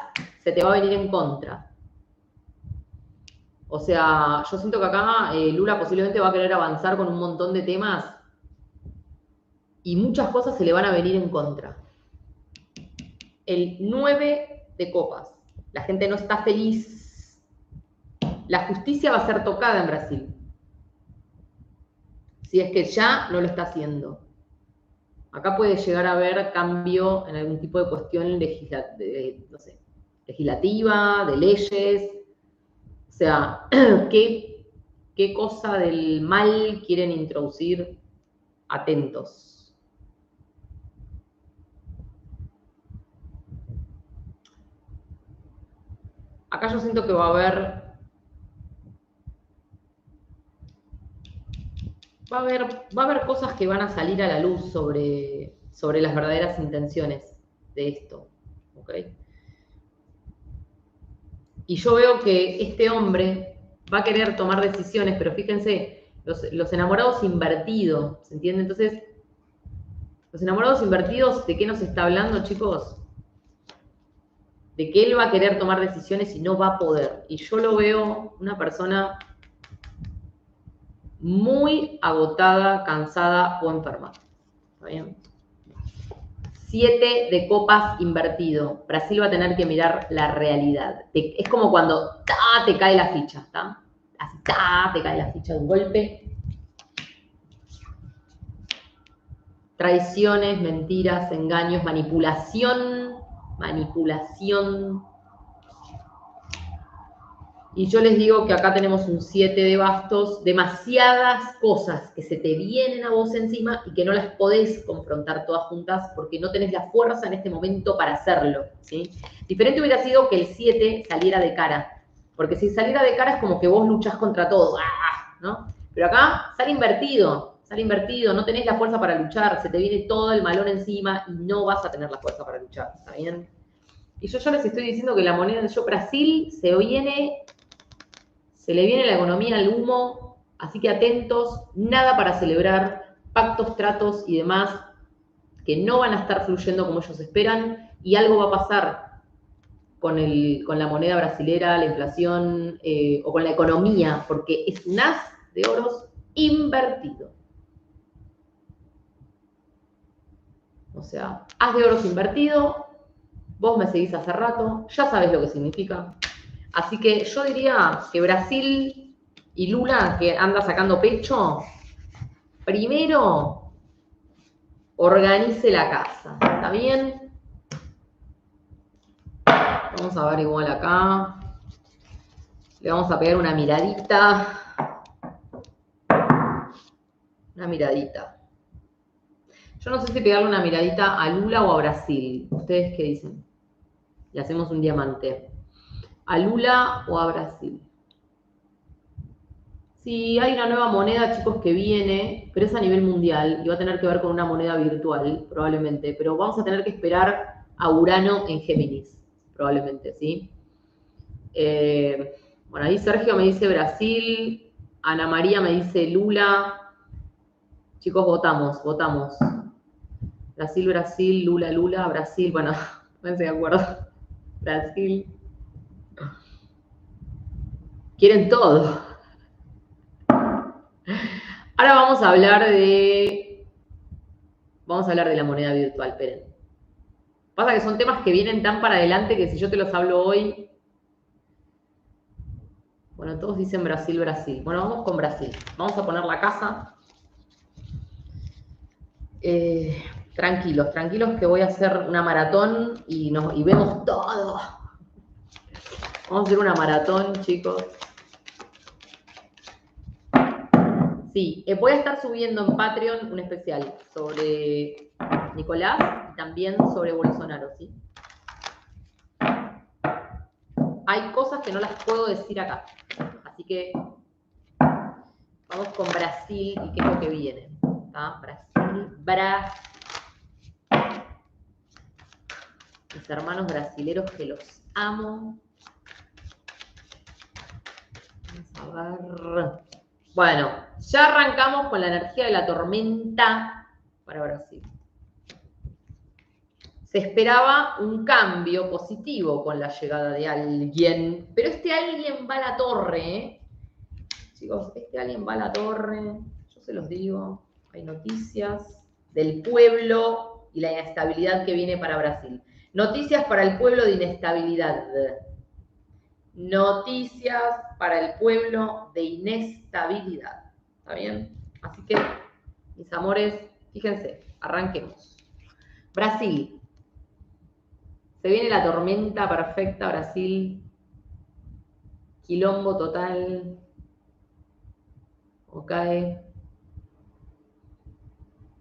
se te va a venir en contra. O sea, yo siento que acá Lula posiblemente va a querer avanzar con un montón de temas y muchas cosas se le van a venir en contra. El 9 de copas. La gente no está feliz. La justicia va a ser tocada en Brasil. Si es que ya no lo está haciendo. Acá puede llegar a haber cambio en algún tipo de cuestión legislativa, de leyes. O sea, ¿qué cosa del mal quieren introducir? Atentos. Acá yo siento que va a haber cosas que van a salir a la luz sobre las verdaderas intenciones de esto. ¿Ok? Y yo veo que este hombre va a querer tomar decisiones, pero fíjense, los enamorados invertidos, ¿se entiende? Entonces, los enamorados invertidos, ¿de qué nos está hablando, chicos? De que él va a querer tomar decisiones y no va a poder. Y yo lo veo una persona muy agotada, cansada o enferma. ¿Está bien? 7 de copas invertido. Brasil va a tener que mirar la realidad. Es como cuando te cae la ficha, ¿está? Así, te cae la ficha de un golpe. Traiciones, mentiras, engaños, manipulación. Y yo les digo que acá tenemos un 7 de bastos, demasiadas cosas que se te vienen a vos encima y que no las podés confrontar todas juntas porque no tenés la fuerza en este momento para hacerlo, ¿sí? Diferente hubiera sido que el 7 saliera de cara, porque si saliera de cara es como que vos luchás contra todo, ¿no? Pero acá sale invertido, no tenés la fuerza para luchar, se te viene todo el malón encima y no vas a tener la fuerza para luchar, ¿está bien? Y yo ya les estoy diciendo que la moneda de Brasil se le viene la economía al humo, así que atentos, nada para celebrar, pactos, tratos y demás que no van a estar fluyendo como ellos esperan y algo va a pasar con la moneda brasilera, la inflación o con la economía, porque es un as de oros invertido. O sea, as de oros invertido, vos me seguís hace rato, ya sabés lo que significa. Así que yo diría que Brasil y Lula, que anda sacando pecho, primero organice la casa, ¿está bien? Vamos a ver igual acá. Le vamos a pegar una miradita. Una miradita. Yo no sé si pegarle una miradita a Lula o a Brasil. ¿Ustedes qué dicen? Le hacemos un diamante. ¿A Lula o a Brasil? Sí, hay una nueva moneda, chicos, que viene, pero es a nivel mundial y va a tener que ver con una moneda virtual, probablemente. Pero vamos a tener que esperar a Urano en Géminis, probablemente, ¿sí? Bueno, ahí Sergio me dice Brasil, Ana María me dice Lula. Chicos, votamos. Brasil, Lula, Brasil. Bueno, pónganse de acuerdo. Brasil. Quieren todo. Ahora vamos a hablar de la moneda virtual, esperen. Pasa que son temas que vienen tan para adelante que si yo te los hablo hoy... Bueno, todos dicen Brasil. Bueno, vamos con Brasil. Vamos a poner la casa. Tranquilos que voy a hacer una maratón y vemos todo. Vamos a hacer una maratón, chicos. Sí, voy a estar subiendo en Patreon un especial sobre Nicolás y también sobre Bolsonaro, ¿sí? Hay cosas que no las puedo decir acá. Así que vamos con Brasil y qué es lo que viene. ¿Tá? Brasil. Mis hermanos brasileros que los amo. Vamos a ver. Bueno, ya arrancamos con la energía de la tormenta para Brasil. Se esperaba un cambio positivo con la llegada de alguien, pero este alguien va a la torre, ¿eh? Chicos, este alguien va a la torre, yo se los digo, hay noticias del pueblo y la inestabilidad que viene para Brasil. Noticias para el pueblo de inestabilidad. Noticias para el pueblo de inestabilidad. ¿Está bien? Así que, mis amores, fíjense, arranquemos. Brasil. Se viene la tormenta perfecta, Brasil. Quilombo total. Ok.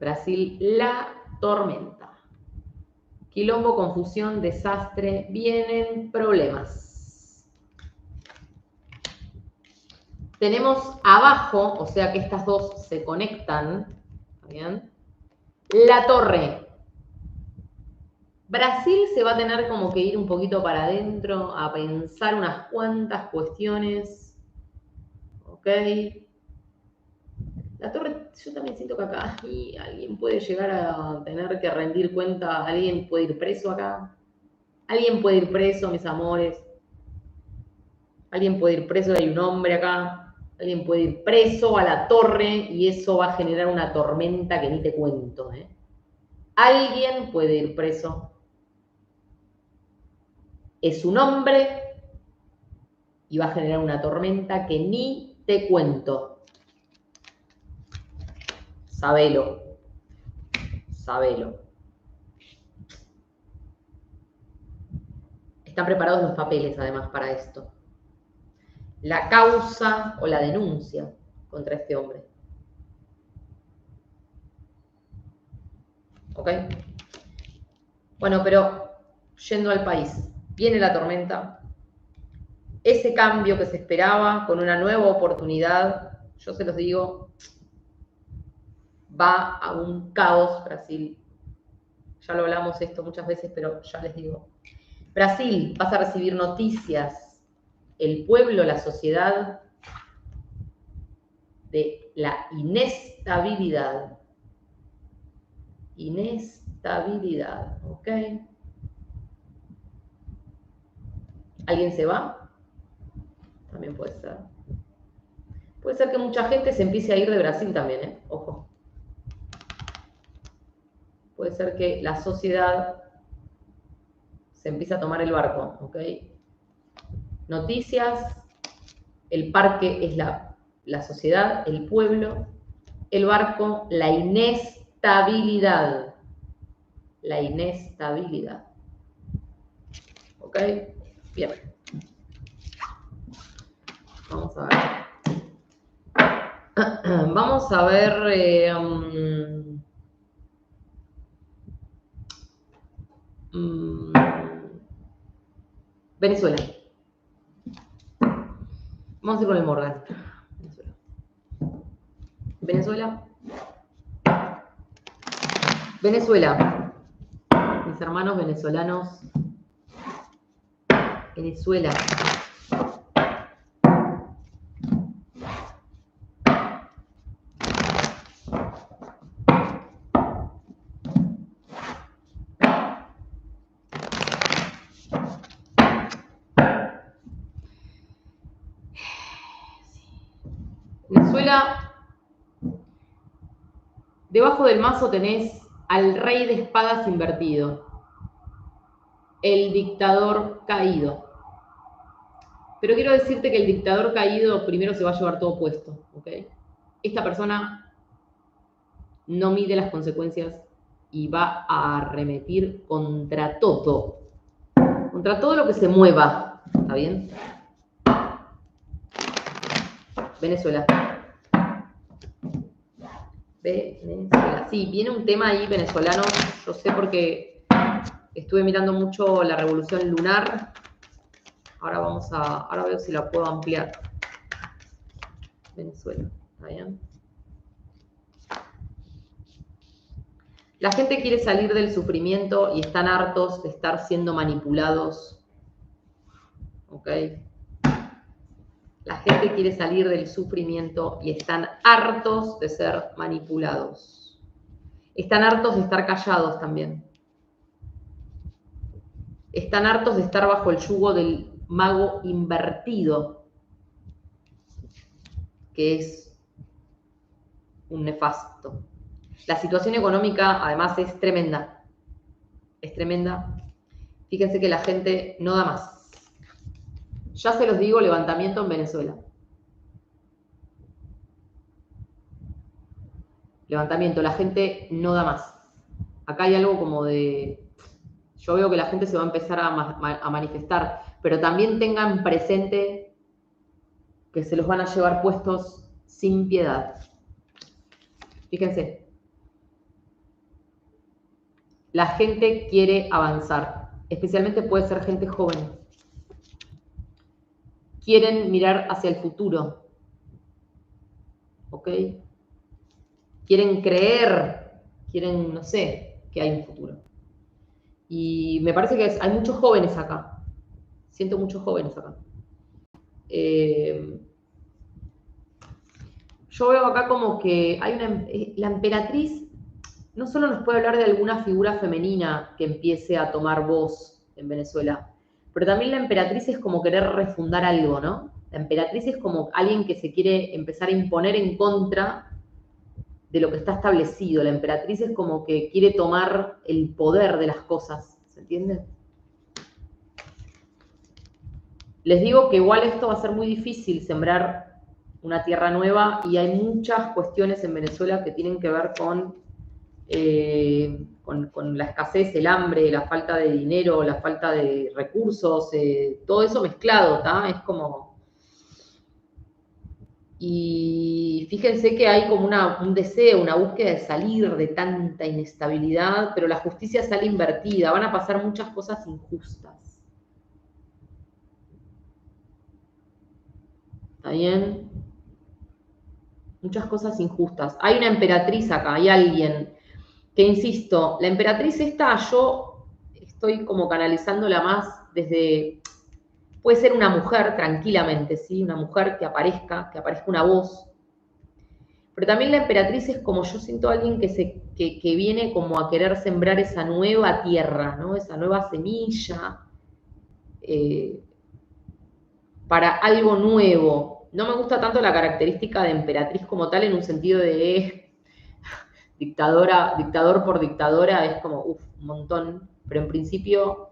Brasil, la tormenta. Quilombo, confusión, desastre. Vienen problemas. Tenemos abajo, o sea que estas dos se conectan, ¿bien? La torre. Brasil se va a tener como que ir un poquito para adentro a pensar unas cuantas cuestiones. ¿Ok? La torre, yo también siento que acá alguien puede llegar a tener que rendir cuenta, alguien puede ir preso acá. Alguien puede ir preso, mis amores. Alguien puede ir preso, hay un hombre acá. Alguien puede ir preso a la torre y eso va a generar una tormenta que ni te cuento, ¿eh? Alguien puede ir preso. Es un hombre y va a generar una tormenta que ni te cuento. Sabelo. Sabelo. Están preparados los papeles, además, para esto. La causa o la denuncia contra este hombre. ¿Ok? Bueno, pero yendo al país, viene la tormenta. Ese cambio que se esperaba con una nueva oportunidad, yo se los digo, va a un caos Brasil. Ya lo hablamos esto muchas veces, pero ya les digo. Brasil, vas a recibir noticias, el pueblo, la sociedad, de la inestabilidad. Inestabilidad, ¿ok? ¿Alguien se va? También puede ser. Puede ser que mucha gente se empiece a ir de Brasil también, ¿eh? Ojo. Puede ser que la sociedad se empiece a tomar el barco, ¿ok? Noticias, el parque es la sociedad, el pueblo, el barco, la inestabilidad. La inestabilidad. ¿Ok? Bien. Vamos a ver. Vamos a ver... Venezuela. Vamos a ir con el Morgan. Venezuela. Venezuela. Mis hermanos venezolanos. Venezuela. Venezuela, debajo del mazo tenés al rey de espadas invertido, el dictador caído. Pero quiero decirte que el dictador caído primero se va a llevar todo puesto, ¿ok? Esta persona no mide las consecuencias y va a arremetir contra todo lo que se mueva, ¿está bien? Venezuela. Venezuela. Sí, viene un tema ahí venezolano, yo sé porque estuve mirando mucho la revolución lunar. Ahora veo si la puedo ampliar. Venezuela, ¿está bien? La gente quiere salir del sufrimiento y están hartos de estar siendo manipulados. ¿Ok? La gente quiere salir del sufrimiento y están hartos de ser manipulados. Están hartos de estar callados también. Están hartos de estar bajo el yugo del mago invertido, que es un nefasto. La situación económica, además, es tremenda. Es tremenda. Fíjense que la gente no da más. Ya se los digo, levantamiento en Venezuela. Levantamiento, la gente no da más. Acá hay algo como de... Yo veo que la gente se va a empezar a manifestar, pero también tengan presente que se los van a llevar puestos sin piedad. Fíjense. La gente quiere avanzar, especialmente puede ser gente joven. Quieren mirar hacia el futuro, ¿ok? Quieren creer, quieren, no sé, que hay un futuro. Y me parece que hay muchos jóvenes acá. Siento muchos jóvenes acá. Yo veo acá como que hay la emperatriz no solo nos puede hablar de alguna figura femenina que empiece a tomar voz en Venezuela, pero también la emperatriz es como querer refundar algo, ¿no? La emperatriz es como alguien que se quiere empezar a imponer en contra de lo que está establecido. La emperatriz es como que quiere tomar el poder de las cosas, ¿se entiende? Les digo que igual esto va a ser muy difícil, sembrar una tierra nueva, y hay muchas cuestiones en Venezuela que tienen que ver con la escasez, el hambre, la falta de dinero, la falta de recursos, todo eso mezclado, ¿tá? Es como... Y fíjense que hay como un deseo, una búsqueda de salir de tanta inestabilidad, pero la justicia sale invertida, van a pasar muchas cosas injustas. ¿Está bien? Muchas cosas injustas. Hay una emperatriz acá, hay alguien que, insisto, la emperatriz esta yo estoy como canalizándola más desde, puede ser una mujer tranquilamente, ¿sí? Una mujer que aparezca una voz. Pero también la emperatriz es como, yo siento a alguien que viene como a querer sembrar esa nueva tierra, ¿no? Esa nueva semilla, para algo nuevo. No me gusta tanto la característica de emperatriz como tal, en un sentido de dictadora, dictador por dictadora, es como, un montón. Pero en principio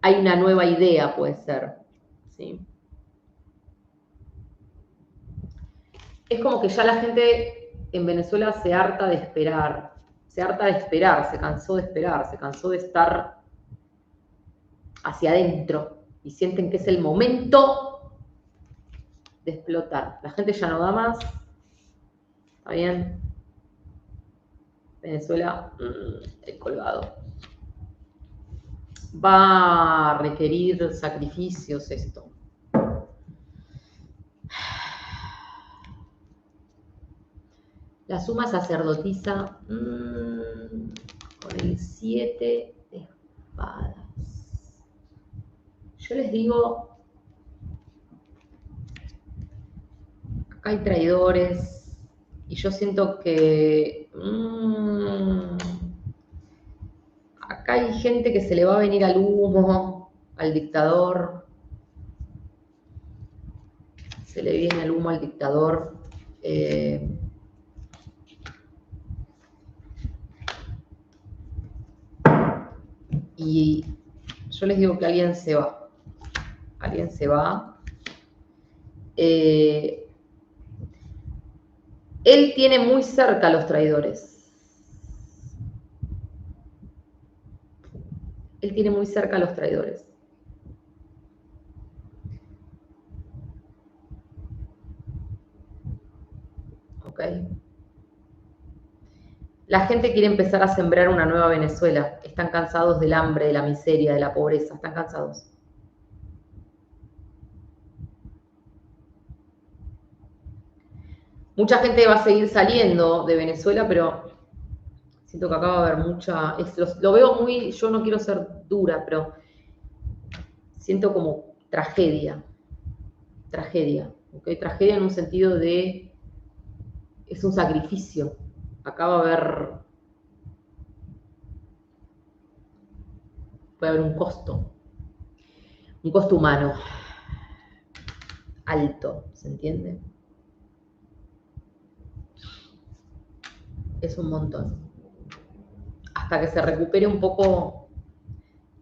hay una nueva idea, puede ser, ¿sí? Es como que ya la gente en Venezuela se harta de esperar, se cansó de esperar, se cansó de estar hacia adentro, y sienten que es el momento de explotar. La gente ya no da más, ¿está bien? Venezuela, el colgado. Va a requerir sacrificios esto. La suma sacerdotisa, con el 7 de espadas. Yo les digo, acá hay traidores, y yo siento que acá hay gente que se le va a venir al humo, al dictador. Se le viene al humo al dictador. Y yo les digo que alguien se va. Alguien se va. Él tiene muy cerca a los traidores. Él tiene muy cerca a los traidores. ¿Ok? La gente quiere empezar a sembrar una nueva Venezuela. Están cansados del hambre, de la miseria, de la pobreza. Están cansados. Mucha gente va a seguir saliendo de Venezuela, pero siento que acá va a haber mucha... lo veo muy... Yo no quiero ser dura, pero siento como tragedia. Tragedia. ¿Okay? Tragedia en un sentido de... Es un sacrificio. Acá va a haber... Puede haber un costo. Un costo humano. Alto, ¿se entiende? Es un montón. Hasta que se recupere un poco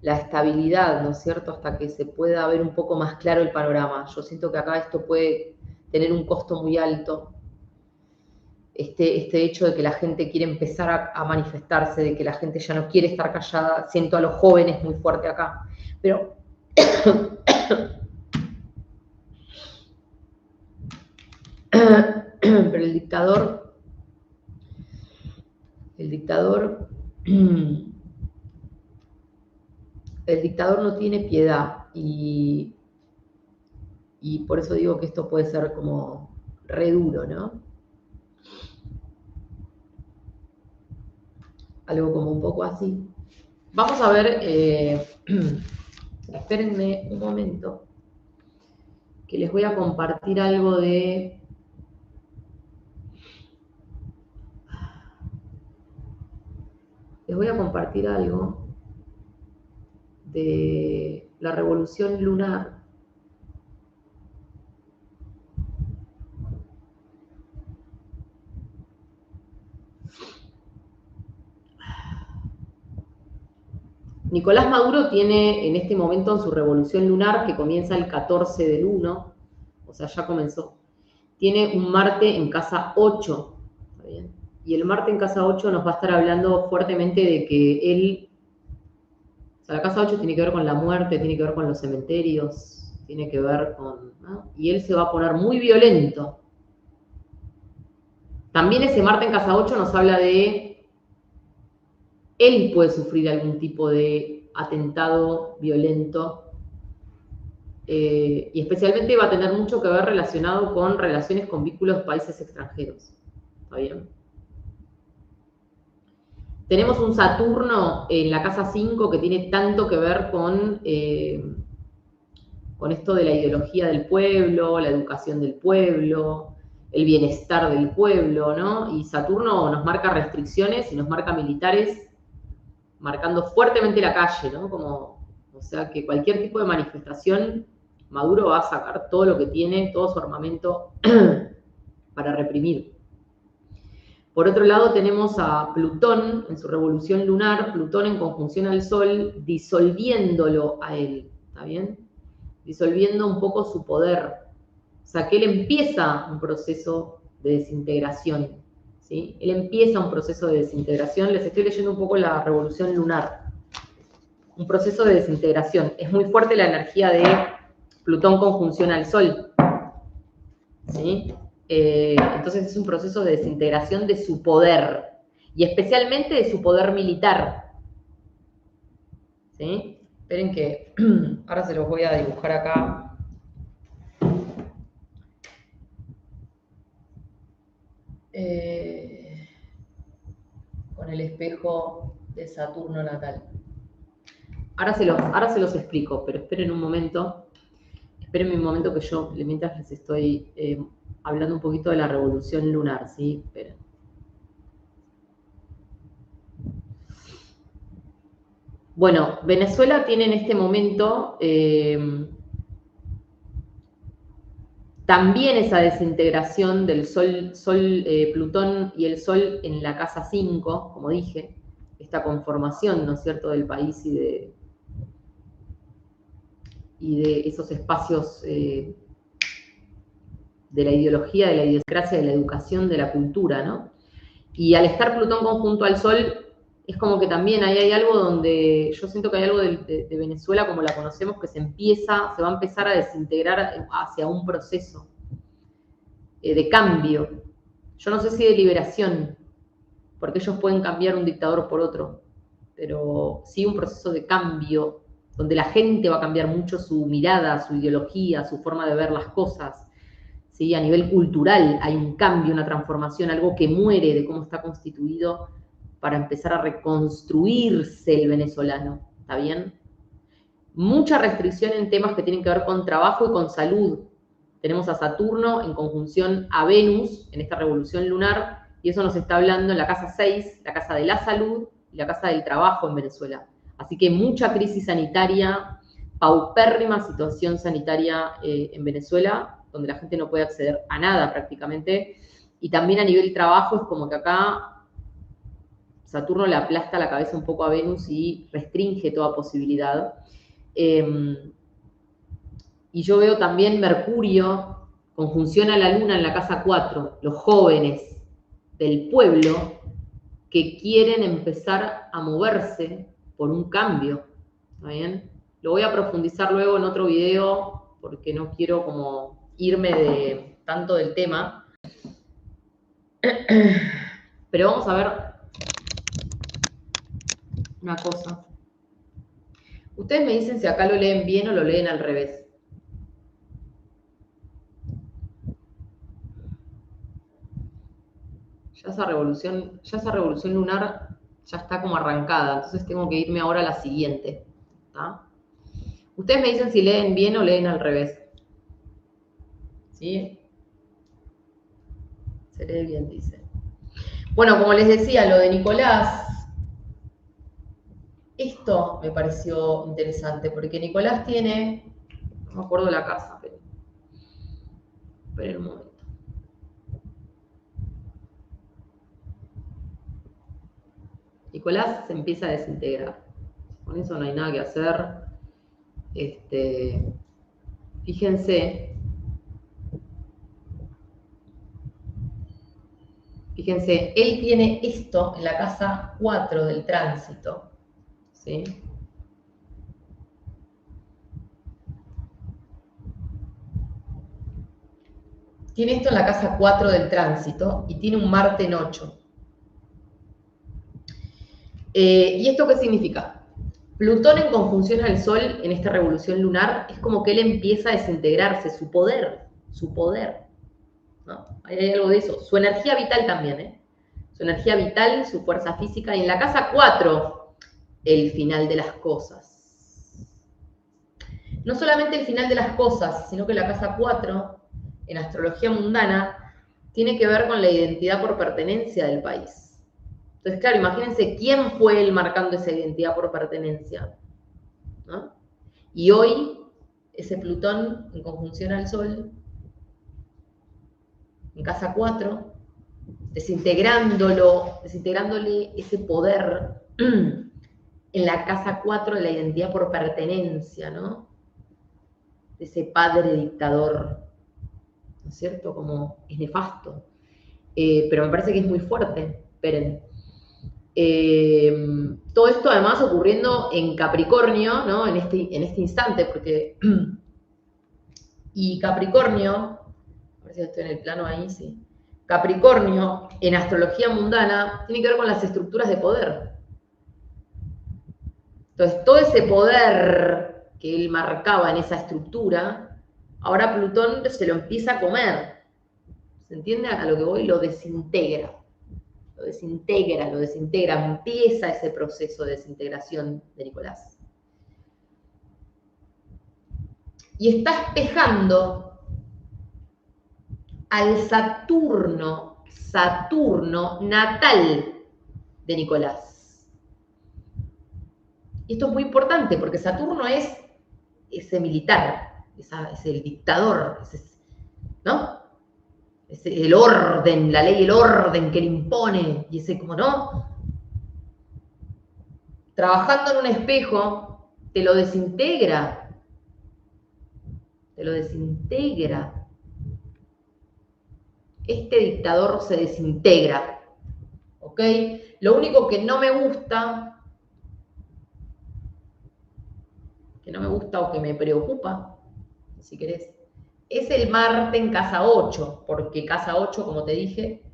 la estabilidad, ¿no es cierto? Hasta que se pueda ver un poco más claro el panorama. Yo siento que acá esto puede tener un costo muy alto. Este hecho de que la gente quiere empezar a manifestarse, de que la gente ya no quiere estar callada. Siento a los jóvenes muy fuerte acá. Pero pero el dictador no tiene piedad, y por eso digo que esto puede ser como re duro, ¿no? Algo como un poco así. Vamos a ver, espérenme un momento, que les voy a compartir algo de... Les voy a compartir algo de la revolución lunar. Nicolás Maduro tiene en este momento en su revolución lunar, que comienza el 14 del 1, o sea, ya comenzó, tiene un Marte en casa 8, ¿está bien? Y el Marte en casa 8 nos va a estar hablando fuertemente de que él, o sea, la casa 8 tiene que ver con la muerte, tiene que ver con los cementerios, tiene que ver con, ¿no? Y él se va a poner muy violento. También ese Marte en casa 8 nos habla de él puede sufrir algún tipo de atentado violento, y especialmente va a tener mucho que ver relacionado con relaciones con vínculos países extranjeros. ¿Está bien? Tenemos un Saturno en la casa 5 que tiene tanto que ver con esto de la ideología del pueblo, la educación del pueblo, el bienestar del pueblo, ¿no? Y Saturno nos marca restricciones y nos marca militares marcando fuertemente la calle, ¿no? Como, o sea, que cualquier tipo de manifestación, Maduro va a sacar todo lo que tiene, todo su armamento para reprimir. Por otro lado, tenemos a Plutón en su revolución lunar, Plutón en conjunción al Sol, disolviéndolo a él, ¿está bien? Disolviendo un poco su poder. O sea, que él empieza un proceso de desintegración, ¿sí? Él empieza un proceso de desintegración. Les estoy leyendo un poco la revolución lunar. Un proceso de desintegración. Es muy fuerte la energía de Plutón conjunción al Sol, ¿sí? Entonces es un proceso de desintegración de su poder, y especialmente de su poder militar, ¿sí? Esperen que ahora se los voy a dibujar acá. Con el espejo de Saturno natal. Ahora se los explico, pero esperen un momento. Espérenme un momento que yo, mientras les estoy hablando un poquito de la revolución lunar, ¿sí? Esperen. Bueno, Venezuela tiene en este momento también esa desintegración del Plutón y el Sol en la casa 5, como dije, esta conformación, ¿no es cierto?, del país y de esos espacios de la ideología, de la idiosincrasia, de la educación, de la cultura, ¿no? Y al estar Plutón conjunto al Sol, es como que también ahí hay algo donde yo siento que hay algo de Venezuela como la conocemos que se va a empezar a desintegrar hacia un proceso de cambio. Yo no sé si de liberación, porque ellos pueden cambiar un dictador por otro, pero sí un proceso de cambio donde la gente va a cambiar mucho su mirada, su ideología, su forma de ver las cosas. ¿Sí? A nivel cultural hay un cambio, una transformación, algo que muere de cómo está constituido para empezar a reconstruirse el venezolano. ¿Está bien? Mucha restricción en temas que tienen que ver con trabajo y con salud. Tenemos a Saturno en conjunción a Venus en esta revolución lunar, y eso nos está hablando en la casa 6, la casa de la salud y la casa del trabajo en Venezuela. Así que mucha crisis sanitaria, paupérrima situación sanitaria en Venezuela, donde la gente no puede acceder a nada prácticamente. Y también a nivel trabajo es como que acá Saturno le aplasta la cabeza un poco a Venus y restringe toda posibilidad. Y yo veo también Mercurio, conjunción a la Luna en la casa 4, los jóvenes del pueblo que quieren empezar a moverse por un cambio. ¿Está bien? Lo voy a profundizar luego en otro video porque no quiero como irme tanto del tema. Pero vamos a ver una cosa. Ustedes me dicen si acá lo leen bien o lo leen al revés. Ya esa revolución lunar ya está como arrancada, entonces tengo que irme ahora a la siguiente. ¿Tá? Ustedes me dicen si leen bien o leen al revés. ¿Sí? Se lee bien, dice. Bueno, como les decía, lo de Nicolás, esto me pareció interesante, porque Nicolás tiene, no me acuerdo la casa, pero un momento. Nicolás se empieza a desintegrar. Con eso no hay nada que hacer. Fíjense, él tiene esto en la casa 4 del tránsito, ¿sí? Tiene esto en la casa 4 del tránsito y tiene un Marte en 8. ¿Y esto qué significa? Plutón en conjunción al Sol en esta revolución lunar es como que él empieza a desintegrarse, su poder, ¿no? Hay algo de eso. Su energía vital también, ¿eh? Su energía vital, su fuerza física. Y en la casa 4, el final de las cosas. No solamente el final de las cosas, sino que la casa 4, en astrología mundana, tiene que ver con la identidad por pertenencia del país. Entonces, claro, imagínense quién fue él marcando esa identidad por pertenencia, ¿no? Y hoy, ese Plutón en conjunción al Sol, en casa 4, desintegrándole ese poder en la casa 4 de la identidad por pertenencia, ¿no? De ese padre dictador, ¿no es cierto? Como es nefasto. Pero me parece que es muy fuerte, esperen. Todo esto además ocurriendo en Capricornio, ¿no? En este instante, porque... Y Capricornio, a ver si estoy en el plano ahí, sí. Capricornio, en astrología mundana, tiene que ver con las estructuras de poder. Entonces, todo ese poder que él marcaba en esa estructura, ahora Plutón se lo empieza a comer. ¿Se entiende a lo que voy? Lo desintegra. Empieza ese proceso de desintegración de Nicolás. Y está espejando al Saturno natal de Nicolás. Y esto es muy importante porque Saturno es ese militar, es el dictador, ¿no? Es el orden, la ley, el orden que le impone, y ese como no. Trabajando en un espejo, te lo desintegra. Este dictador se desintegra, ¿ok? Lo único que no me gusta o que me preocupa, si querés, es el Marte en casa 8, porque casa 8, como te dije,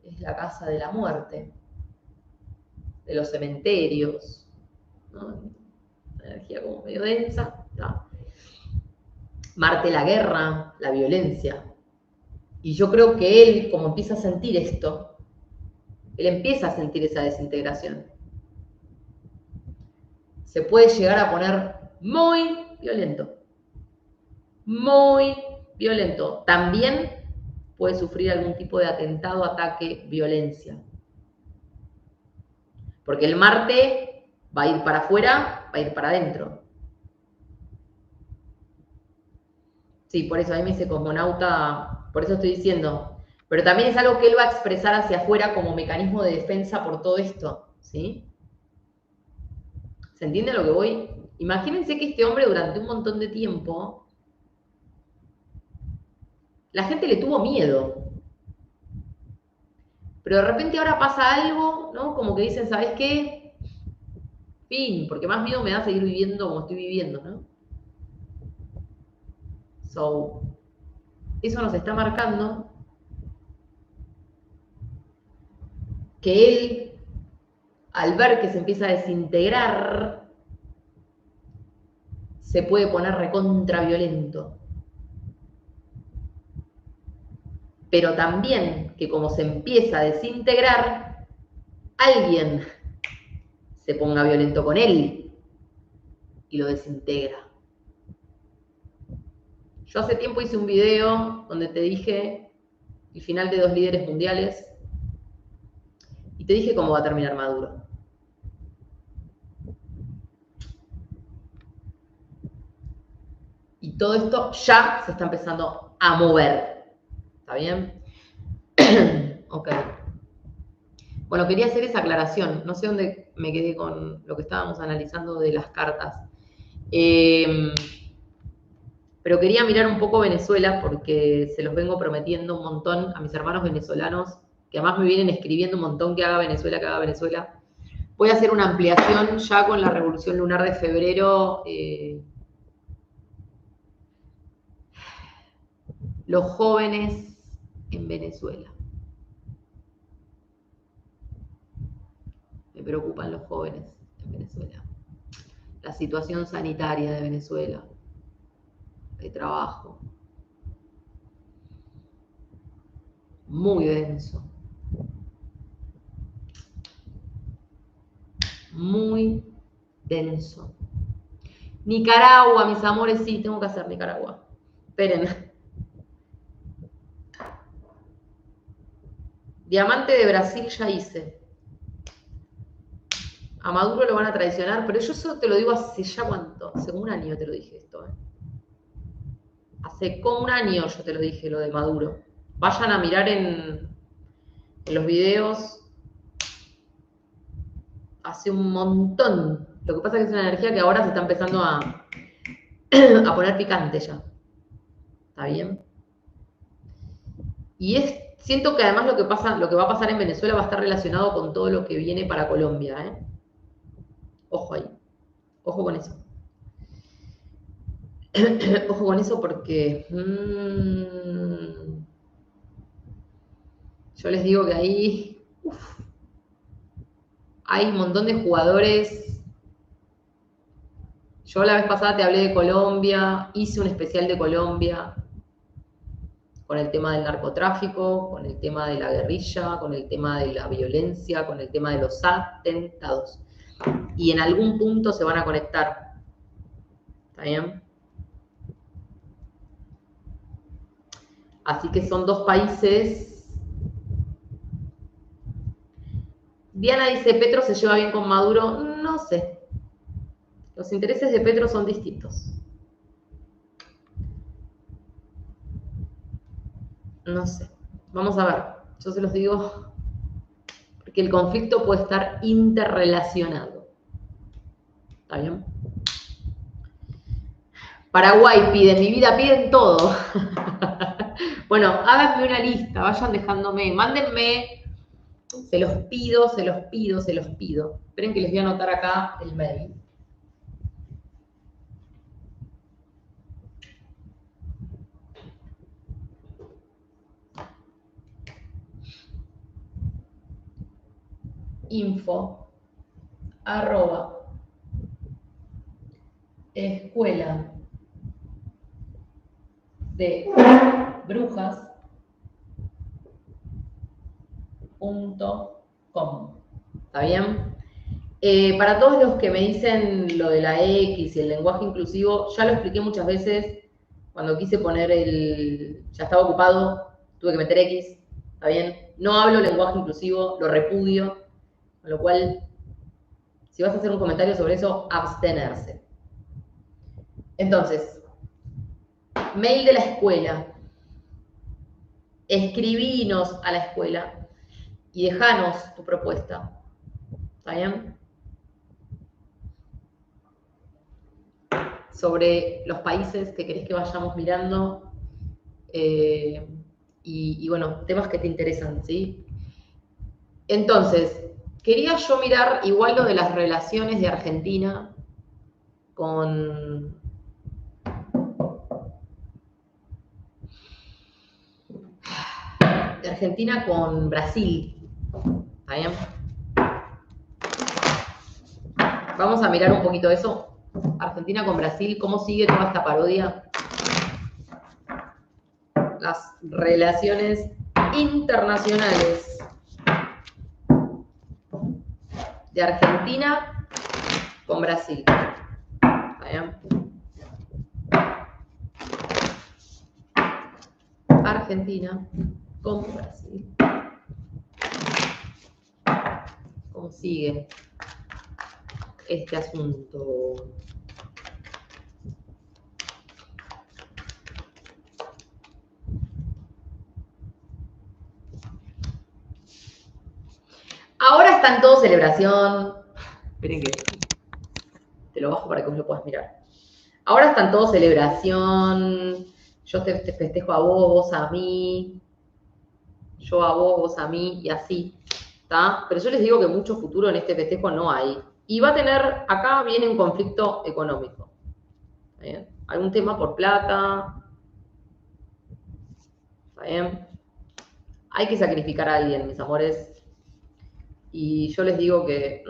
es la casa de la muerte, de los cementerios, ¿no? Una energía como medio densa, ¿no? Marte la guerra, la violencia. Y yo creo que él, como empieza a sentir esto, él empieza a sentir esa desintegración. Se puede llegar a poner muy violento. Muy violento. También puede sufrir algún tipo de atentado, ataque, violencia. Porque el Marte va a ir para afuera, va a ir para adentro. Sí, por eso ahí me dice cosmonauta, por eso estoy diciendo. Pero también es algo que él va a expresar hacia afuera como mecanismo de defensa por todo esto, ¿sí? ¿Se entiende a lo que voy? Imagínense que este hombre durante un montón de tiempo, la gente le tuvo miedo. Pero de repente ahora pasa algo, ¿no? Como que dicen, ¿sabes qué? Fin, porque más miedo me da seguir viviendo como estoy viviendo, ¿no? So, eso nos está marcando que él, al ver que se empieza a desintegrar, se puede poner recontra violento. Pero también que como se empieza a desintegrar, alguien se ponga violento con él y lo desintegra. Yo hace tiempo hice un video donde te dije el final de 2 líderes mundiales y te dije cómo va a terminar Maduro. Y todo esto ya se está empezando a mover. ¿Está bien? Ok. Bueno, quería hacer esa aclaración. No sé dónde me quedé con lo que estábamos analizando de las cartas. Pero quería mirar un poco Venezuela porque se los vengo prometiendo un montón a mis hermanos venezolanos, que además me vienen escribiendo un montón que haga Venezuela, que haga Venezuela. Voy a hacer una ampliación ya con la revolución lunar de febrero. Los jóvenes en Venezuela. Me preocupan los jóvenes en Venezuela. La situación sanitaria de Venezuela. De trabajo. Muy denso. Muy denso. Nicaragua, mis amores, sí, tengo que hacer Nicaragua. Esperen. Diamante de Brasil ya hice. A Maduro lo van a traicionar, pero yo eso te lo digo hace ya cuánto, hace como un año te lo dije esto. Hace como un año yo te lo dije, lo de Maduro. Vayan a mirar en los videos. Hace un montón. Lo que pasa es que es una energía que ahora se está empezando a poner picante ya. ¿Está bien? Y siento que además lo que va a pasar en Venezuela va a estar relacionado con todo lo que viene para Colombia, ¿eh? Ojo ahí. Ojo con eso. Ojo con eso porque yo les digo que ahí hay un montón de jugadores. Yo la vez pasada te hablé de Colombia, hice un especial de Colombia con el tema del narcotráfico, con el tema de la guerrilla, con el tema de la violencia, con el tema de los atentados. Y en algún punto se van a conectar. ¿Está bien? Así que son dos países. Diana dice, Petro se lleva bien con Maduro. No sé. Los intereses de Petro son distintos. No sé. Vamos a ver. Yo se los digo porque el conflicto puede estar interrelacionado. ¿Está bien? Paraguay piden, mi vida piden todo. Bueno, háganme una lista, vayan dejándome, mándenme, se los pido, se los pido, se los pido. Esperen que les voy a anotar acá el mail. info@escuela de brujas.com. ¿Está bien? Para todos los que me dicen lo de la X y el lenguaje inclusivo, ya lo expliqué muchas veces. Cuando quise poner ya estaba ocupado, tuve que meter X, ¿está bien? No hablo lenguaje inclusivo, lo repudio, con lo cual, si vas a hacer un comentario sobre eso, abstenerse. Entonces, mail de la escuela. Escribinos a la escuela y dejanos tu propuesta. ¿Está bien? Sobre los países que querés que vayamos mirando y bueno, temas que te interesan, ¿sí? Entonces, quería yo mirar igual lo de las relaciones de Argentina con Brasil. ¿Está bien? Vamos a mirar un poquito eso. Argentina con Brasil, ¿cómo sigue toda esta parodia? Las relaciones internacionales de Argentina con Brasil. ¿Está bien? Argentina con Brasil. ¿Cómo sigue este asunto? está en todo celebración. Esperen que te lo bajo para que vos lo puedas mirar. Ahora está en todo celebración. Yo te festejo a vos a mí. Yo a vos a mí y así. ¿Está? Pero yo les digo que mucho futuro en este festejo no hay. Y va a tener, acá viene un conflicto económico. ¿Está bien? Algún tema por plata. ¿Está bien? Hay que sacrificar a alguien, mis amores. Y yo les digo que,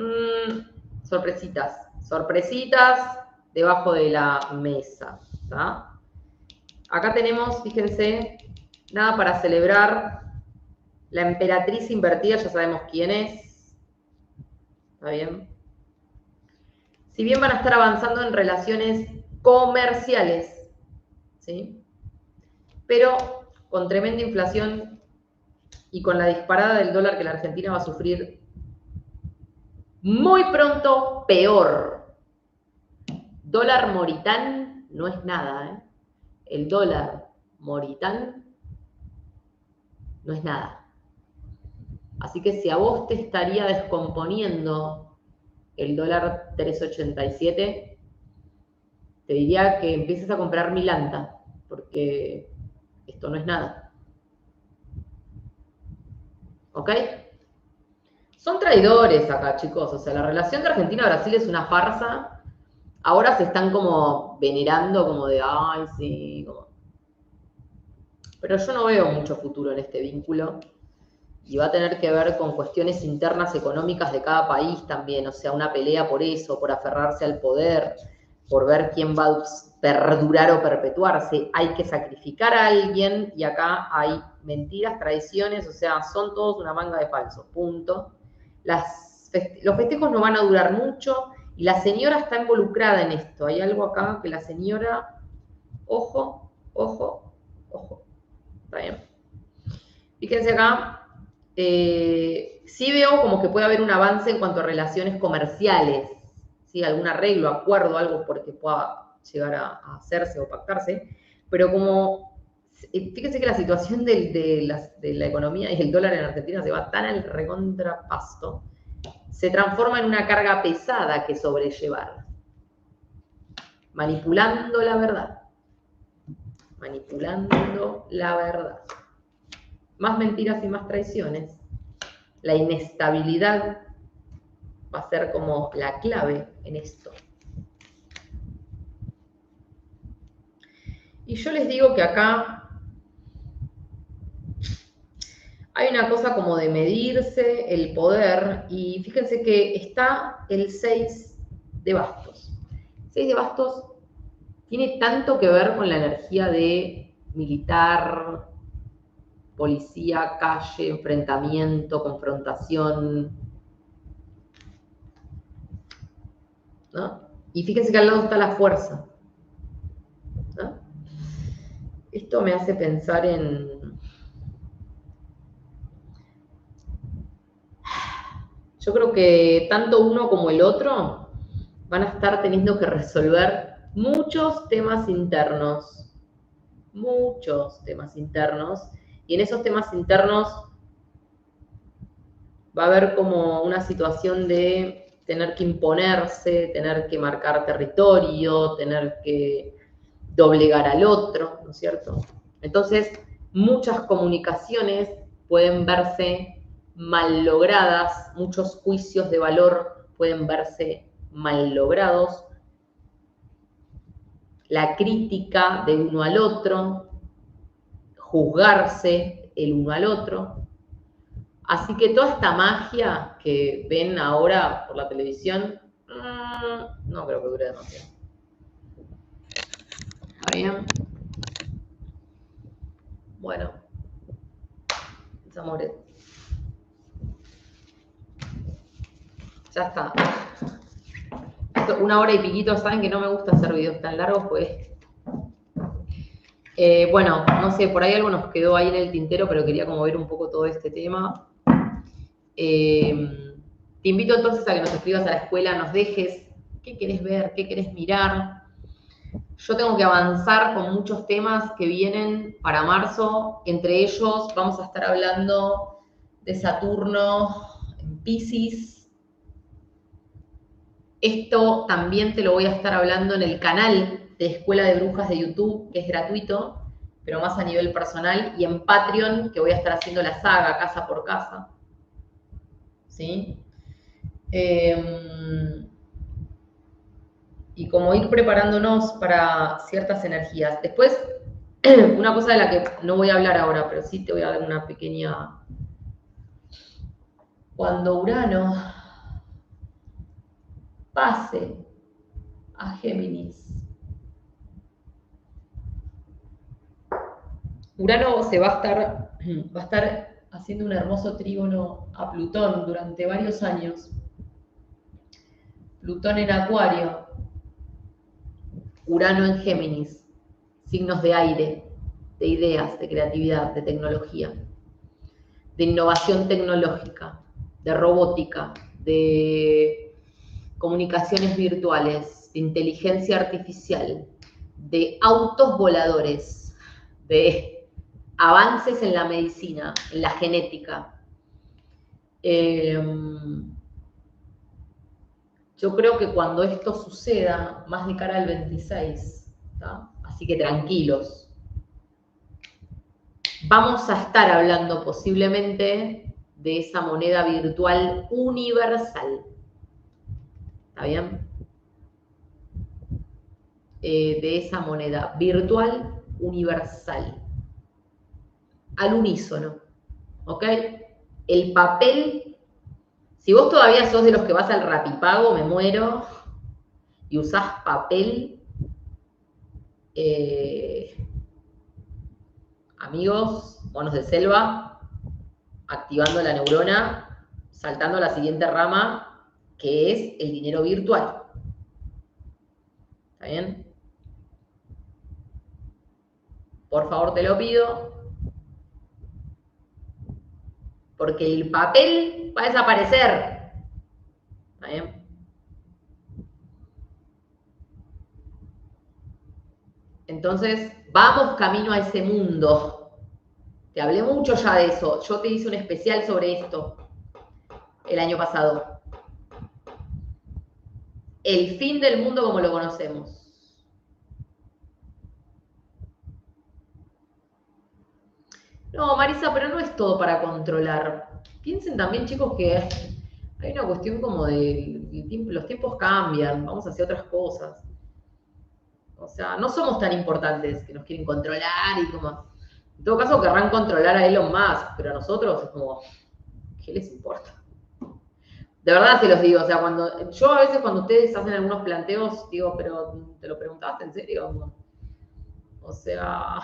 sorpresitas. Sorpresitas debajo de la mesa. ¿Está? Acá tenemos, fíjense, nada para celebrar. La emperatriz invertida, ya sabemos quién es. ¿Está bien? Si bien van a estar avanzando en relaciones comerciales, ¿sí? Pero con tremenda inflación y con la disparada del dólar que la Argentina va a sufrir muy pronto, peor. Dólar moritán no es nada, ¿eh? El dólar moritán no es nada. Así que si a vos te estaría descomponiendo el dólar 3.87, te diría que empieces a comprar Milanta, porque esto no es nada. ¿Ok? Son traidores acá, chicos. O sea, la relación de Argentina-Brasil es una farsa. Ahora se están como venerando, como de, ay, sí. Como... Pero yo no veo mucho futuro en este vínculo. Y va a tener que ver con cuestiones internas económicas de cada país también. O sea, una pelea por eso, por aferrarse al poder, por ver quién va a perdurar o perpetuarse. Hay que sacrificar a alguien y acá hay mentiras, traiciones, o sea, son todos una manga de falsos, punto. Los festejos no van a durar mucho y la señora está involucrada en esto. Hay algo acá que la señora, ojo, ojo, ojo. Está bien. Fíjense acá, sí veo como que puede haber un avance en cuanto a relaciones comerciales, ¿sí? Algún arreglo, acuerdo, algo porque pueda llegar a hacerse o pactarse, pero como, fíjense que la situación de la economía y el dólar en Argentina se va tan al recontrapasto, se transforma en una carga pesada que sobrellevar, manipulando la verdad, manipulando la verdad. Más mentiras y más traiciones. La inestabilidad va a ser como la clave en esto. Y yo les digo que acá hay una cosa como de medirse el poder y fíjense que está el 6 de bastos. El 6 de bastos tiene tanto que ver con la energía de militar, policía, calle, enfrentamiento, confrontación, ¿no? Y fíjense que al lado está la fuerza, ¿no? Esto me hace pensar en... Yo creo que tanto uno como el otro van a estar teniendo que resolver muchos temas internos. Muchos temas internos. Y en esos temas internos va a haber como una situación de tener que imponerse, tener que marcar territorio, tener que doblegar al otro, ¿no es cierto? Entonces, muchas comunicaciones pueden verse mal logradas, muchos juicios de valor pueden verse mal logrados, la crítica de uno al otro, juzgarse el uno al otro. Así que toda esta magia que ven ahora por la televisión, no creo que dure demasiado. ¿Está bien? Bueno, mis amores. Ya está. Una hora y piquito, saben que no me gusta hacer videos tan largos, pues. Bueno, no sé, por ahí algo nos quedó ahí en el tintero, pero quería como ver un poco todo este tema. Te invito entonces a que nos escribas a la escuela, nos dejes qué querés ver, qué querés mirar. Yo tengo que avanzar con muchos temas que vienen para marzo. Entre ellos vamos a estar hablando de Saturno en Piscis. Esto también te lo voy a estar hablando en el canal de Escuela de Brujas de YouTube, que es gratuito, pero más a nivel personal, y en Patreon, que voy a estar haciendo la saga casa por casa. ¿Sí? Y como ir preparándonos para ciertas energías. Después, una cosa de la que no voy a hablar ahora, pero sí te voy a dar una pequeña... Cuando Urano pase a Géminis, Urano se va a estar haciendo un hermoso trígono a Plutón durante varios años. Plutón en Acuario, Urano en Géminis, signos de aire, de ideas, de creatividad, de tecnología, de innovación tecnológica, de robótica, de comunicaciones virtuales, de inteligencia artificial, de autos voladores, de avances en la medicina, en la genética. Yo creo que cuando esto suceda, más de cara al 26, ¿tá? Así que tranquilos. Vamos a estar hablando posiblemente de esa moneda virtual universal. ¿Está bien? De esa moneda virtual universal. Al unísono. ¿Ok? El papel, si vos todavía sos de los que vas al Rapipago, me muero, y usás papel, amigos, monos de selva, activando la neurona, saltando a la siguiente rama, que es el dinero virtual. ¿Está bien? Por favor, te lo pido. Porque el papel va a desaparecer. ¿Está bien? Entonces, vamos camino a ese mundo. Te hablé mucho ya de eso. Yo te hice un especial sobre esto el año pasado. El fin del mundo como lo conocemos. No, Marisa, pero no es todo para controlar. Piensen también, chicos, que hay una cuestión como de los tiempos cambian, vamos hacia otras cosas. O sea, no somos tan importantes que nos quieren controlar y como... En todo caso, querrán controlar a Elon Musk, pero a nosotros es como, ¿qué les importa? De verdad se los digo, o sea, yo a veces cuando ustedes hacen algunos planteos, digo, pero ¿te lo preguntaste en serio? O sea,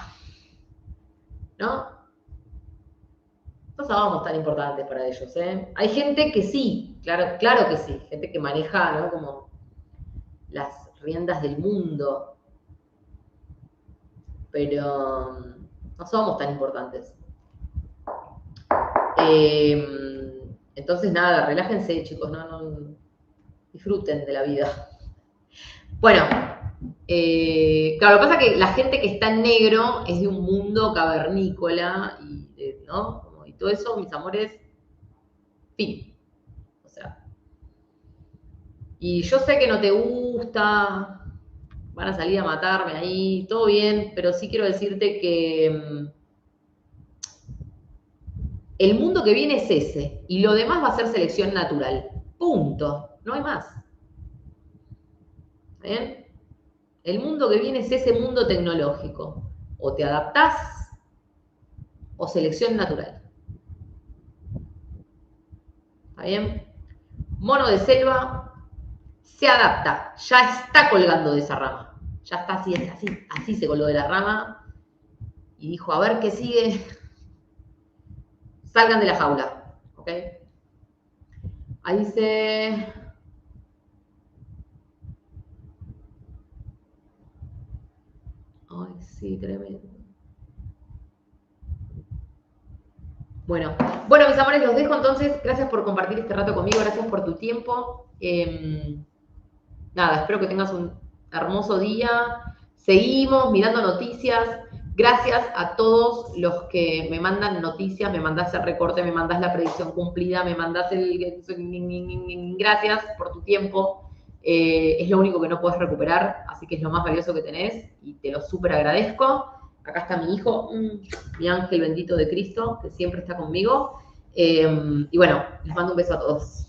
¿no? No somos tan importantes para ellos, ¿eh? Hay gente que sí, claro que sí, gente que maneja, ¿no? Como las riendas del mundo, pero no somos tan importantes. Entonces, nada, relájense, chicos, no disfruten de la vida. Bueno, claro, lo que pasa es que la gente que está en negro es de un mundo cavernícola y, ¿no? Y todo eso, mis amores, fin. O sea, y yo sé que no te gusta, van a salir a matarme ahí, todo bien, pero sí quiero decirte que el mundo que viene es ese, y lo demás va a ser selección natural. Punto. No hay más. ¿Bien? El mundo que viene es ese mundo tecnológico. O te adaptás o selección natural. ¿Está bien? Mono de selva se adapta, ya está colgando de esa rama. Ya está así se colgó de la rama y dijo, a ver qué sigue. Salgan de la jaula. ¿Ok? Ahí dice... Ay, sí, tremendo. Bueno, mis amores, los dejo entonces. Gracias por compartir este rato conmigo, gracias por tu tiempo. Nada, espero que tengas un hermoso día. Seguimos mirando noticias. Gracias a todos los que me mandan noticias, me mandás el recorte, me mandás la predicción cumplida, me mandás el... Gracias por tu tiempo. Es lo único que no puedes recuperar, así que es lo más valioso que tenés y te lo súper agradezco. Acá está mi hijo, mi ángel bendito de Cristo, que siempre está conmigo. Y bueno, les mando un beso a todos.